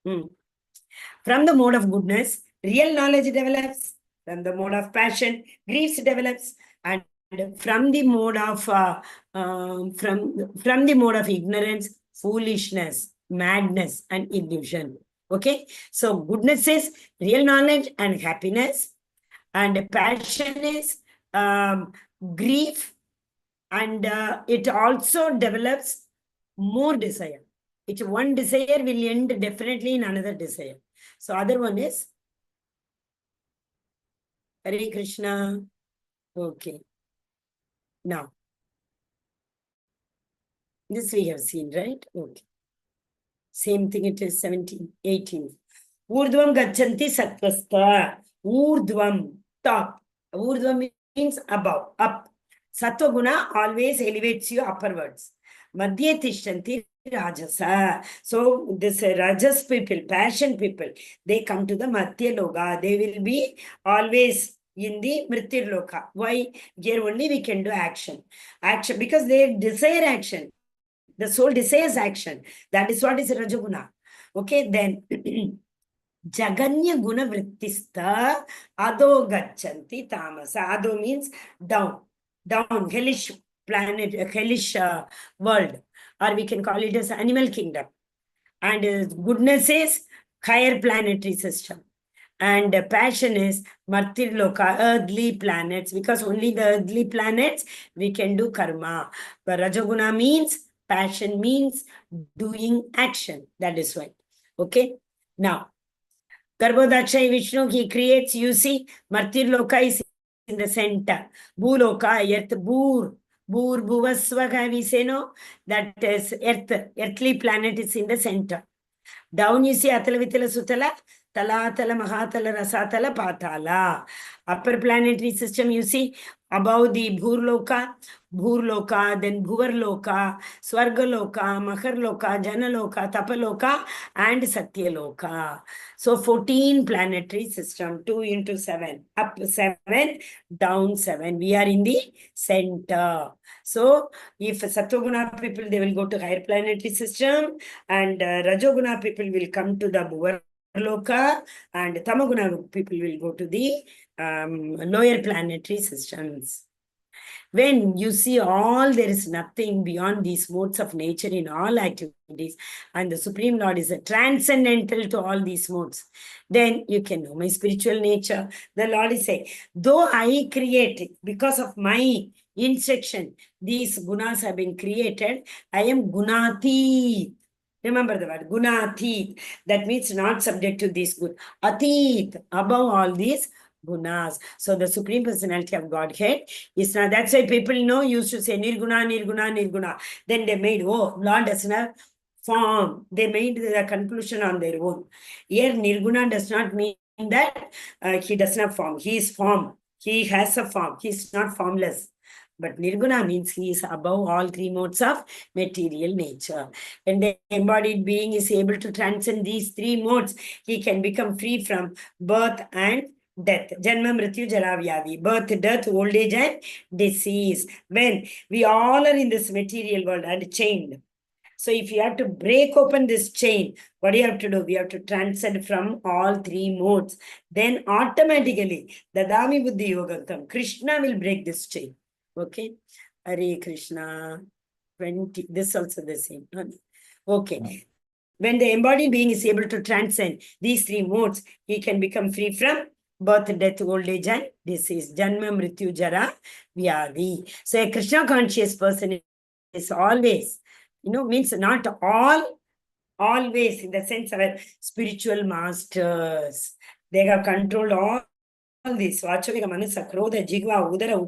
From the mode of goodness, real knowledge develops. From the mode of passion, grief develops. And from the mode of from the mode of ignorance, foolishness, madness, and illusion. Okay, so goodness is real knowledge and happiness, and passion is grief, and it also develops more desire. It one desire will end definitely in another desire. So other one is Hare Krishna. Okay. Now, this we have seen, right? Okay. Same thing, it is 17, 18. Urdhvam gachanti sattvastha. Urdhvam, top. Urdhvam means above, up. Sattva guna always elevates you upwards. Madhye tishtanti rajasa. So this rajas people, passion people, they come to the Madhya Loka. They will be always in the Mrityur Loka. Why? Here only we can do action. Action, because they desire action. The soul desires action. That is what is Rajaguna. Okay, then Jaganya Guna Vrittista Ado Gachanti Tamasa. Ado means down, down, hellish planet, hellish world, or we can call it as animal kingdom. And goodness is higher planetary system. And passion is Martir Loka, earthly planets, because only the earthly planets we can do karma. But Rajaguna means, passion means doing action. That is why. Okay. Now, Garbhodakshay Vishnu, he creates, you see, Martir Loka is in the center. Bhuloka, earth, Bhur, Bhuvasvaga, we say no, that is earth, earthly planet is in the center. Down you see Atala Vitala Sutala, Talatala, Mahatala, Rasatala, Patala. Upper planetary system you see above the Bhurloka, then Bhuvarloka, Swargaloka, Maharloka, Janaloka, Tapaloka, and Satyaloka. So 14 planetary system, 2 into 7, up 7, down 7. We are in the center. So if Sattva people, they will go to higher planetary system, and Rajoguna people will come to the Bhuvarloka, and Tamaguna people will go to the lower planetary systems. When you see all, there is nothing beyond these modes of nature in all activities, and the Supreme Lord is a transcendental to all these modes, then you can know my spiritual nature. The Lord is saying, though I create, because of my instruction, these gunas have been created, I am Gunati. Remember the word Gunati. That means not subject to this good. Atit, above all these gunas. So the Supreme Personality of Godhead is not. That's why people know used to say Nirguna, Nirguna, Nirguna. Then they made, oh, Lord doesn't have form. They made the conclusion on their own. Here, Nirguna does not mean that he does not form. He is form. He has a form. He is not formless. But Nirguna means he is above all three modes of material nature. When the embodied being is able to transcend these three modes, he can become free from birth and death. Janma, Mrityu, Jara, Vyadi. Birth, death, old age, and disease. When we all are in this material world and chained. So if you have to break open this chain, what do you have to do? We have to transcend from all three modes. Then automatically, Dadami Buddhi Yogantam, Krishna will break this chain. Okay. Hare Krishna. 20. This also the same. Okay. When the embodied being is able to transcend these three modes, he can become free from birth, death, old age, and disease. Janma, Mrityu, Jara, Vyadi. So a Krishna conscious person is always, means not always in the sense of spiritual masters. They have controlled all this. Vachavika Manasa, Krodha, Jigva, Udara,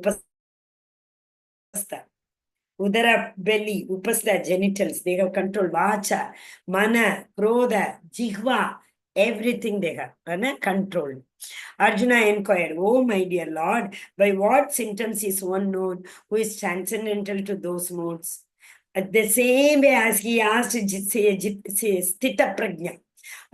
Udara, belly, Upasta, genitals. They have controlled Vacha, Mana, Krodha, Jigva, everything they have controlled. Arjuna inquired, oh my dear Lord, by what symptoms is one known who is transcendental to those modes? At the same way as he asked Stita Prajna,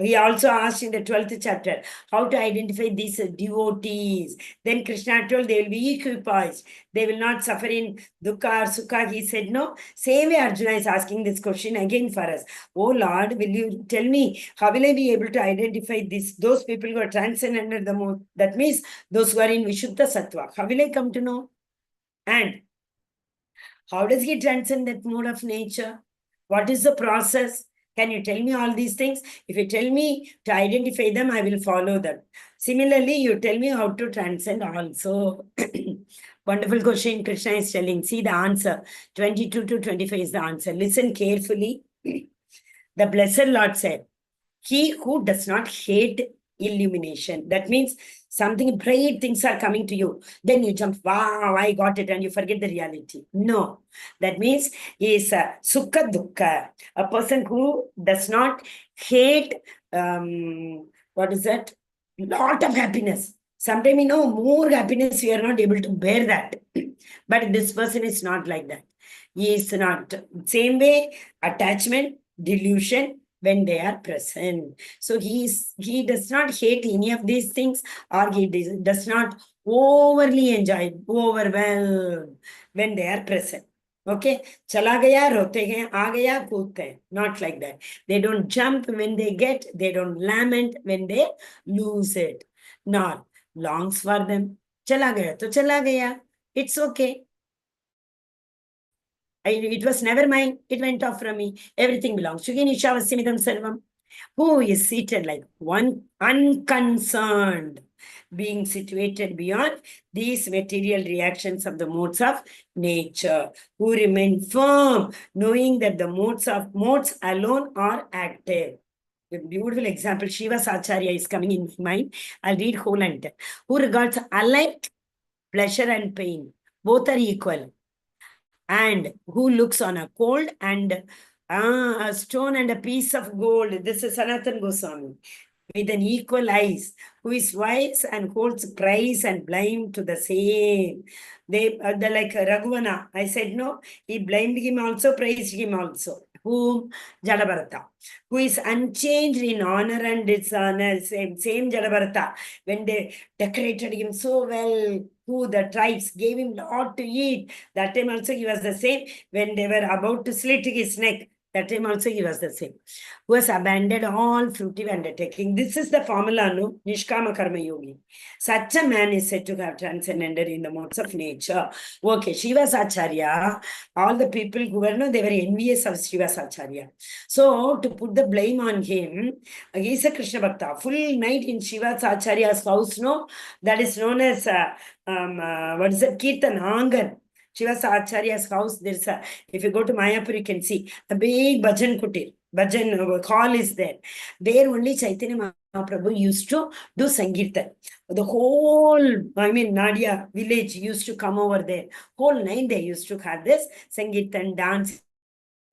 he also asked in the 12th chapter how to identify these devotees. Then Krishna told they will be equipoised. They will not suffer in dukkha or sukha. He said, no. Same way Arjuna is asking this question again for us. Oh Lord, will you tell me, how will I be able to identify those people who are transcendent the mode? That means those who are in Vishuddha Sattva. How will I come to know? And how does he transcend that mode of nature? What is the process? Can you tell me all these things? If you tell me to identify them, I will follow them. Similarly, you tell me how to transcend also. Wonderful question Krishna is telling. See the answer. 22 to 25 is the answer. Listen carefully. The Blessed Lord said, he who does not hate illumination, that means something bright things are coming to you, then you jump, wow, I got it, and you forget the reality. No, that means he is a sukha dukkha, a person who does not hate, what is that? Lot of happiness. Sometimes, more happiness, we are not able to bear that. But this person is not like that. He is not. Same way, attachment, delusion, when they are present. So he does not hate any of these things, or he does not overly enjoy, overwhelmed when they are present. Okay, chala gaya, rote hain, aa gaya, kudte hain. Not like that. They don't jump when they get, they don't lament when they lose it. Nor longs for them. Chala gaya to chala gaya. It's okay. It was never mine. It went off from me. Everything belongs to Ganesha Sarvam. Who is seated like one unconcerned, being situated beyond these material reactions of the modes of nature, who remain firm, knowing that the modes alone are active. A beautiful example, Shiva Acharya is coming in my mind. I'll read whole and tell. Who regards alike pleasure and pain, both are equal, and who looks on a cold and a stone and a piece of gold. This is Sanatan Goswami. With an equal eyes, who is wise and holds price and blind to the same. They're like Raghuvana. I said no, he blamed him also, praised him also. Whom? Jadabharata. Who is unchanged in honor and dishonor. Same Jadabharata. When they decorated him so well, who the tribes gave him lot to eat. That time also he was the same. When they were about to slit his neck, that time also he was the same. Who has abandoned all fruitive undertaking. This is the formula, no? Nishkama Karma Yogi. Such a man is said to have transcended in the modes of nature. Okay, Shiva's Acharya, all the people who were, no, they were envious of Shiva's Acharya. So, to put the blame on him, he is a Krishna Bhakta. Full night in Shiva's Acharya's house, no? That is known as, what is it? Kirtan, Angan. Shiva's Acharya's house, there's a, if you go to Mayapur, you can see a big bhajan kutir. Bhajan hall is there. There only Chaitanya Mahaprabhu used to do Sankirtan. The whole, Nadia village used to come over there. Whole night they used to have this Sankirtan, dance,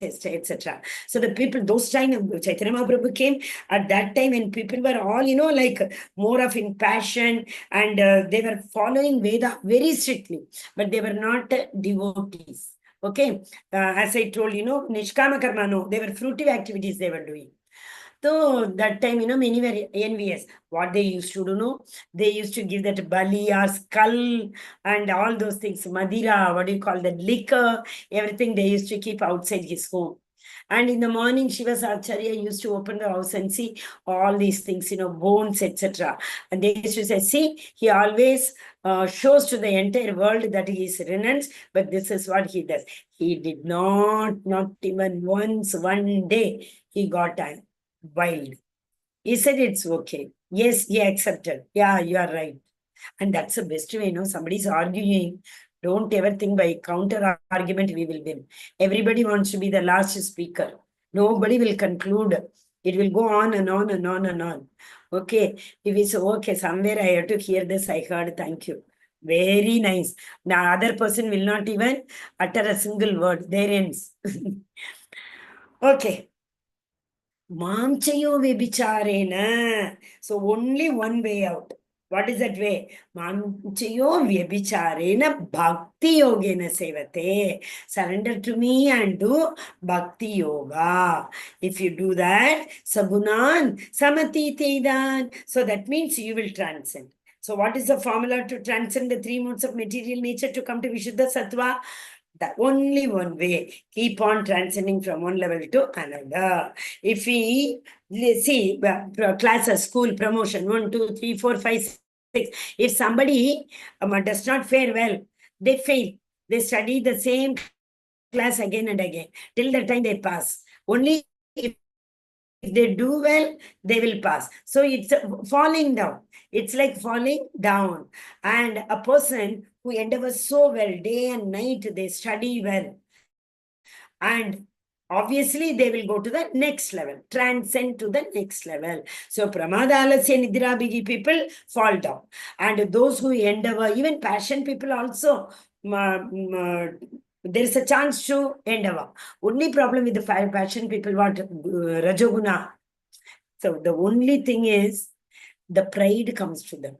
etc. So the people, those time Chaitanya Mahaprabhu came, at that time when people were all, like more of in passion, and they were following Veda very strictly, but they were not devotees. Okay, as I told, Nishkama Karma, no, they were fruitive activities they were doing. So that time, many were envious. What they used to do, no? They used to give that bali or skull and all those things, madira, what do you call that, liquor, everything they used to keep outside his home. And in the morning, Shiva's Acharya used to open the house and see all these things, bones, etc. And they used to say, see, he always shows to the entire world that he is renounced, but this is what he does. He did not even once, one day, he got wild. He said it's okay. Yes, he accepted. Yeah, you are right. And that's the best way, somebody's arguing. Don't ever think by counter argument we will win. Everybody wants to be the last speaker. Nobody will conclude. It will go on and on and on and on. Okay. If it's okay, somewhere I have to hear this, I heard, thank you. Very nice. The other person will not even utter a single word. There ends. Okay. Mamchayo vyabhicharena. So only one way out. What is that way? Mamchayo vyabhicharena bhakti yogena sevate. Surrender to me and do bhakti yoga. If you do that, sagunan samati tedan. So that means you will transcend. So what is the formula to transcend the three modes of material nature to come to Vishuddha Sattva? That only one way. Keep on transcending from one level to another. If we see classes, school, promotion, 1, 2, 3, 4, 5, 6. If somebody does not fare well, they fail. They study the same class again and again till the time they pass. Only if they do well, they will pass. So it's falling down. It's like falling down. And a person who endeavors so well, day and night, they study well. And obviously they will go to the next level, transcend to the next level. So pramada alasya nidrabhigi people fall down. And those who endeavor, even passion people also, there is a chance to endeavor. Only problem with the passion people want rajoguna. So the only thing is the pride comes to them.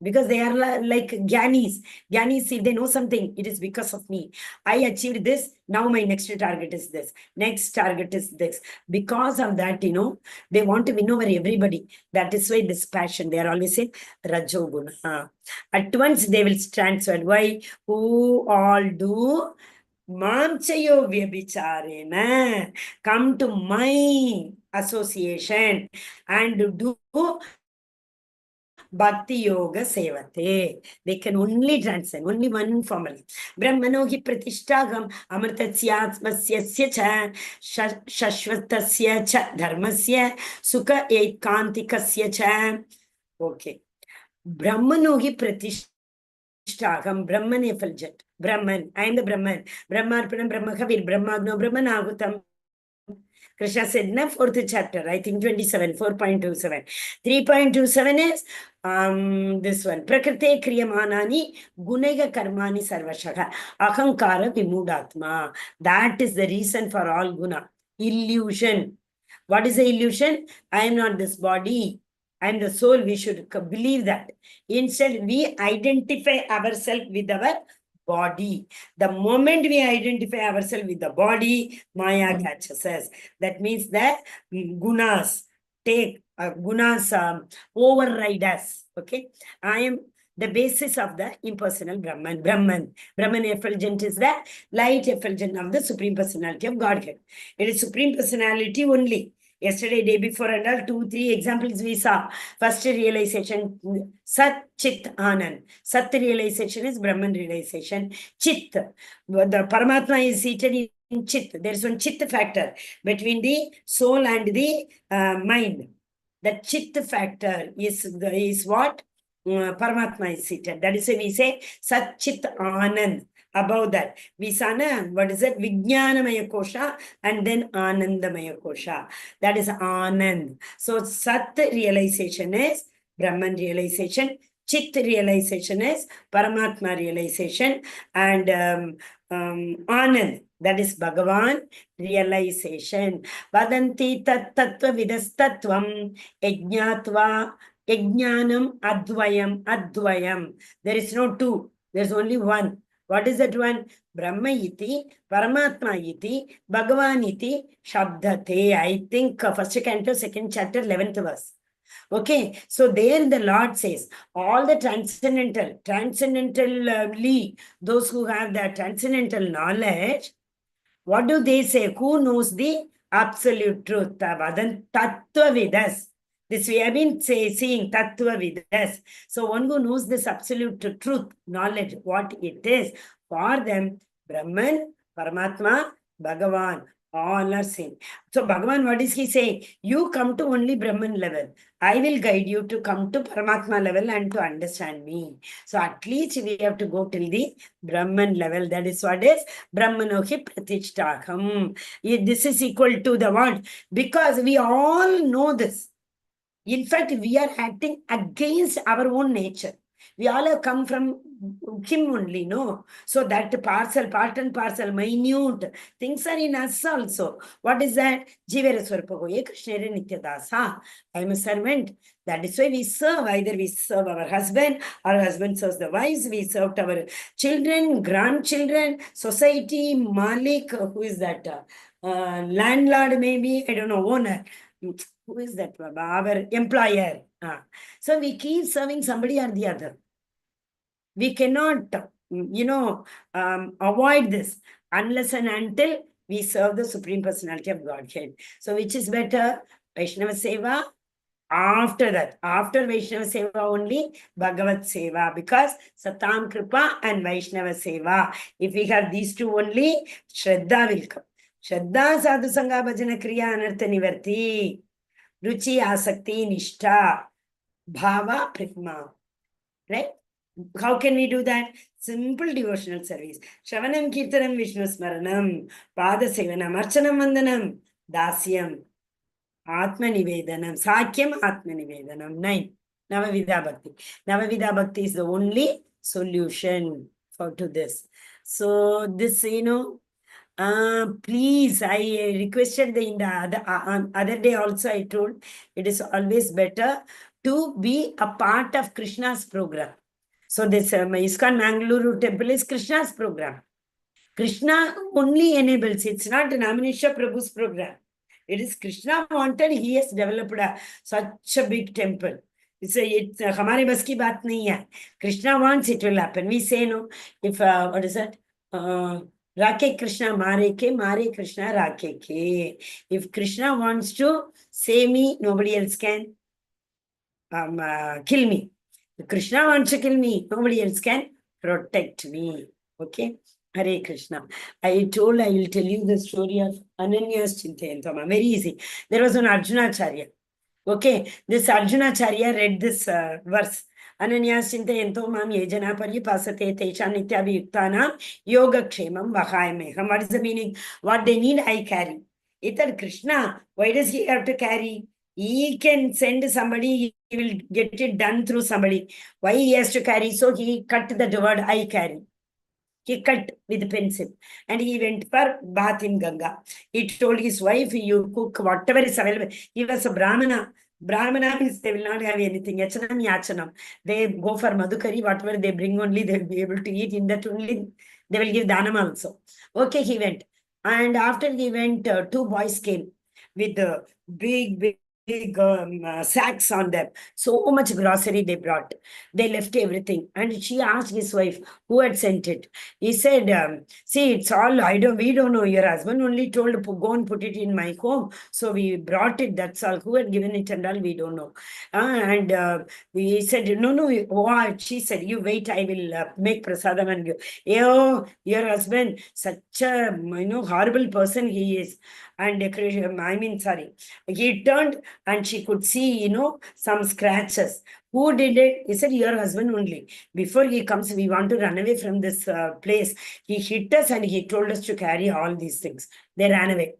Because they are like Gyanis. Gyanis, if they know something, it is because of me. I achieved this. Now my next target is this. Next target is this. Because of that, they want to win over everybody. That is why this passion. They are always saying, Rajoguna. At once they will transfer. Why? Who all do? Mamchayo vyabhicharena. Come to my association and do Bhakti Yoga Sevate. They can only transcend, only one formula. Brahmano hi pratishtagam amrtatsyatsmasya cha shashvatasya cha dharmasya sukha ekantikasya cha. Okay. Brahmano hi pratishtagam. Brahman effulgent. Brahman. I am the Brahman. Brahmarpanam Brahmakavir. Brahmagno Brahmanagutam. Krishna said in the 4th chapter, I think 27, 4.27. 3.27 is this one. Prakrite kriyamanani gunega karmani sarvashaha ahankara vimudatma. That is the reason for all guna. Illusion. What is the illusion? I am not this body. I am the soul. We should believe that. Instead, we identify ourselves with our body. The moment we identify ourselves with the body, Maya catches us. That means that gunas take gunas override us. Okay, I am the basis of the impersonal Brahman. Brahman effulgent is the light effulgent of the Supreme Personality of Godhead. It is Supreme Personality only. Yesterday, day before, and all 2-3 examples we saw. First realization, Sat Chit Anand. Sat realization is Brahman realization. Chit, the Paramatma is seated in Chit. There is one Chit factor between the soul and the mind. The Chit factor is what? Paramatma is seated. That is why we say Sat Chit Anand. Above that, we saw, what is it? Vijnanamaya Kosha and then Anandamaya Kosha. That is Anand. So Sat realization is Brahman realization. Chit realization is Paramatma realization. And Anand, that is Bhagavan realization. Vadanti tat tattva vidastatvam ejnatva ejnanam advayam. There is no two. There's only one. What is that one? Brahma iti, Paramatma iti, Bhagavan iti, Shabdate. I think first canto, 2nd chapter, 11th verse. Okay, so there the Lord says, all the transcendentally, those who have the transcendental knowledge, what do they say? Who knows the absolute truth? Vadan Tattva Vidas. This we have been seeing Tattva Vidas. So one who knows this absolute truth, knowledge, what it is, for them, Brahman, Paramatma, Bhagavan, all are same. So Bhagavan, what is he saying? You come to only Brahman level. I will guide you to come to Paramatma level and to understand me. So at least we have to go till the Brahman level. That is what is Brahmanohi Pratishtaham. This is equal to the what? Because we all know this. In fact, we are acting against our own nature. We all have come from him only, no? So that part and parcel, minute things are in us also. What is that? Jivera Swarpagoye Krishnere Nityadasa. I am a servant. That is why we serve. Either we serve our husband, our husband serves the wives, we serve our children, grandchildren, society, Malik, who is that? Landlord, maybe, I don't know, owner. Who is that? Our employer. So we keep serving somebody or the other. We cannot, avoid this unless and until we serve the Supreme Personality of Godhead. So which is better? Vaishnava Seva. After that, after Vaishnava Seva only, Bhagavat Seva, because Satam Kripa and Vaishnava Seva. If we have these two only, Shraddha will come. Shraddha sadhu sangha bhajana kriya anartha nivarti. Ruchi asakti nishtha. Bhava prima. Right? How can we do that? Simple devotional service. Shravanam kirtanam Vishnu smaranam. Pada sevanam archanam vandanam. Dasyam. Atma nivedanam. Sakyam Atma nivedanam. 9. Navavidha Bhakti. Navavidha Bhakti is the only solution to this. So this, please, I requested in the other day also I told, it is always better to be a part of Krishna's program. So this ISKCON Mangaluru temple is Krishna's program. Krishna only enables. It's not Naminesha Prabhu's program. It is Krishna wanted. He has developed such a big temple. It's हमारे बस की बात नहीं है. Krishna wants, it will happen. We say no. If what is that? Rake Krishna mare Krishna rake ke. If Krishna wants to save me, nobody else can kill me. If Krishna wants to kill me, nobody else can protect me. Okay? Hare Krishna. I told I will tell you the story of Ananya's Chintayantama. Very easy. There was an Arjunacharya. Okay, this Arjunacharya read this verse. Ananyas Chintayanto mam yejana paripasate tesha nityabhiyuktanam yogakshemam vahayameham. What is the meaning? What they need, I carry. Itar Krishna, why does he have to carry? He can send somebody, he will get it done through somebody. Why he has to carry? So he cut the word I carry. He cut with pencil and he went for bath in Ganga. He told his wife, you cook whatever is available. He was a Brahmana. Brahmana means they will not have anything. Yachanam, yachanam. They go for madhukari, whatever they bring only, they will be able to eat. In that only, they will give dhanam also. Okay, he went. And after he went, 2 boys came with big sacks on them. So much grocery they brought. They left everything. And she asked his wife, who had sent it? He said, see, it's all, we don't know. Your husband only told to go and put it in my home. So we brought it, that's all. Who had given it and all, we don't know. And we said, no. What? She said, you wait, I will make prasadam and give. Oh, your husband, such a, horrible person he is. And he turned and she could see, some scratches. Who did it? He said, your husband only. Before he comes, we want to run away from this place. He hit us and he told us to carry all these things. They ran away.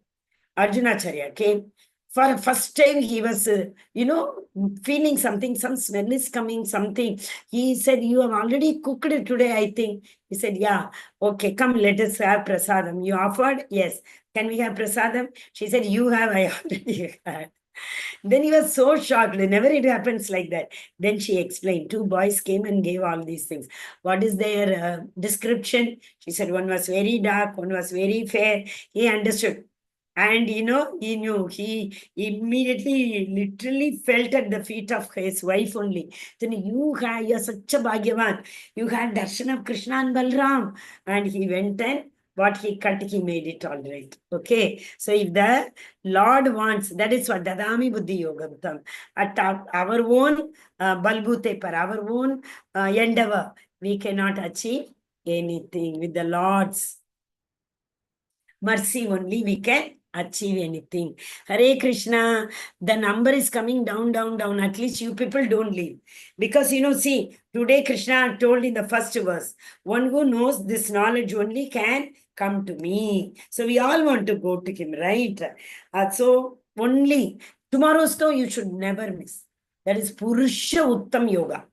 Arjunacharya came. For the first time, he was, feeling something, some smell is coming, something. He said, you have already cooked it today, I think. He said, yeah, okay, come, let us have prasadam. You offered? Yes. Can we have prasadam? She said, you have, I already had. Then he was so shocked. Never it happens like that. Then she explained. 2 boys came and gave all these things. What is their description? She said one was very dark, one was very fair. He understood. And he knew, he immediately literally felt at the feet of his wife only. Then you're such a Bhagyavan. You had darshan of Krishna and Balram. And he went and what he cut, he made it all right. Okay. So if the Lord wants, that is what Dadami Buddhi Yogamtam. At our own Balbute par, our own endeavor, we cannot achieve anything. With the Lord's mercy only we can achieve anything. Hare Krishna, the number is coming down. At least you people don't leave. Because, see, today Krishna told in the first verse, one who knows this knowledge only can come to me. So we all want to go to him, right? So only, tomorrow's though you should never miss. That is Purusha Uttam Yoga.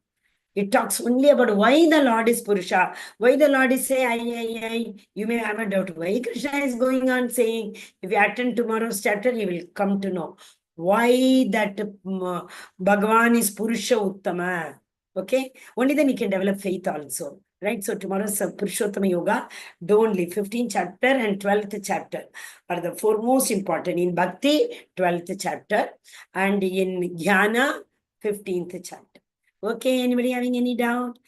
It talks only about why the Lord is Purusha, why the Lord is saying, I. You may have a doubt why Krishna is going on saying, if you attend tomorrow's chapter, you will come to know why that Bhagavan is Purusha Uttama. Okay? Only then you can develop faith also. Right? So tomorrow's Purushottama Yoga, don't leave. 15th chapter and 12th chapter are the 4 most important. In Bhakti, 12th chapter, and in Jnana, 15th chapter. Okay, anybody having any doubt?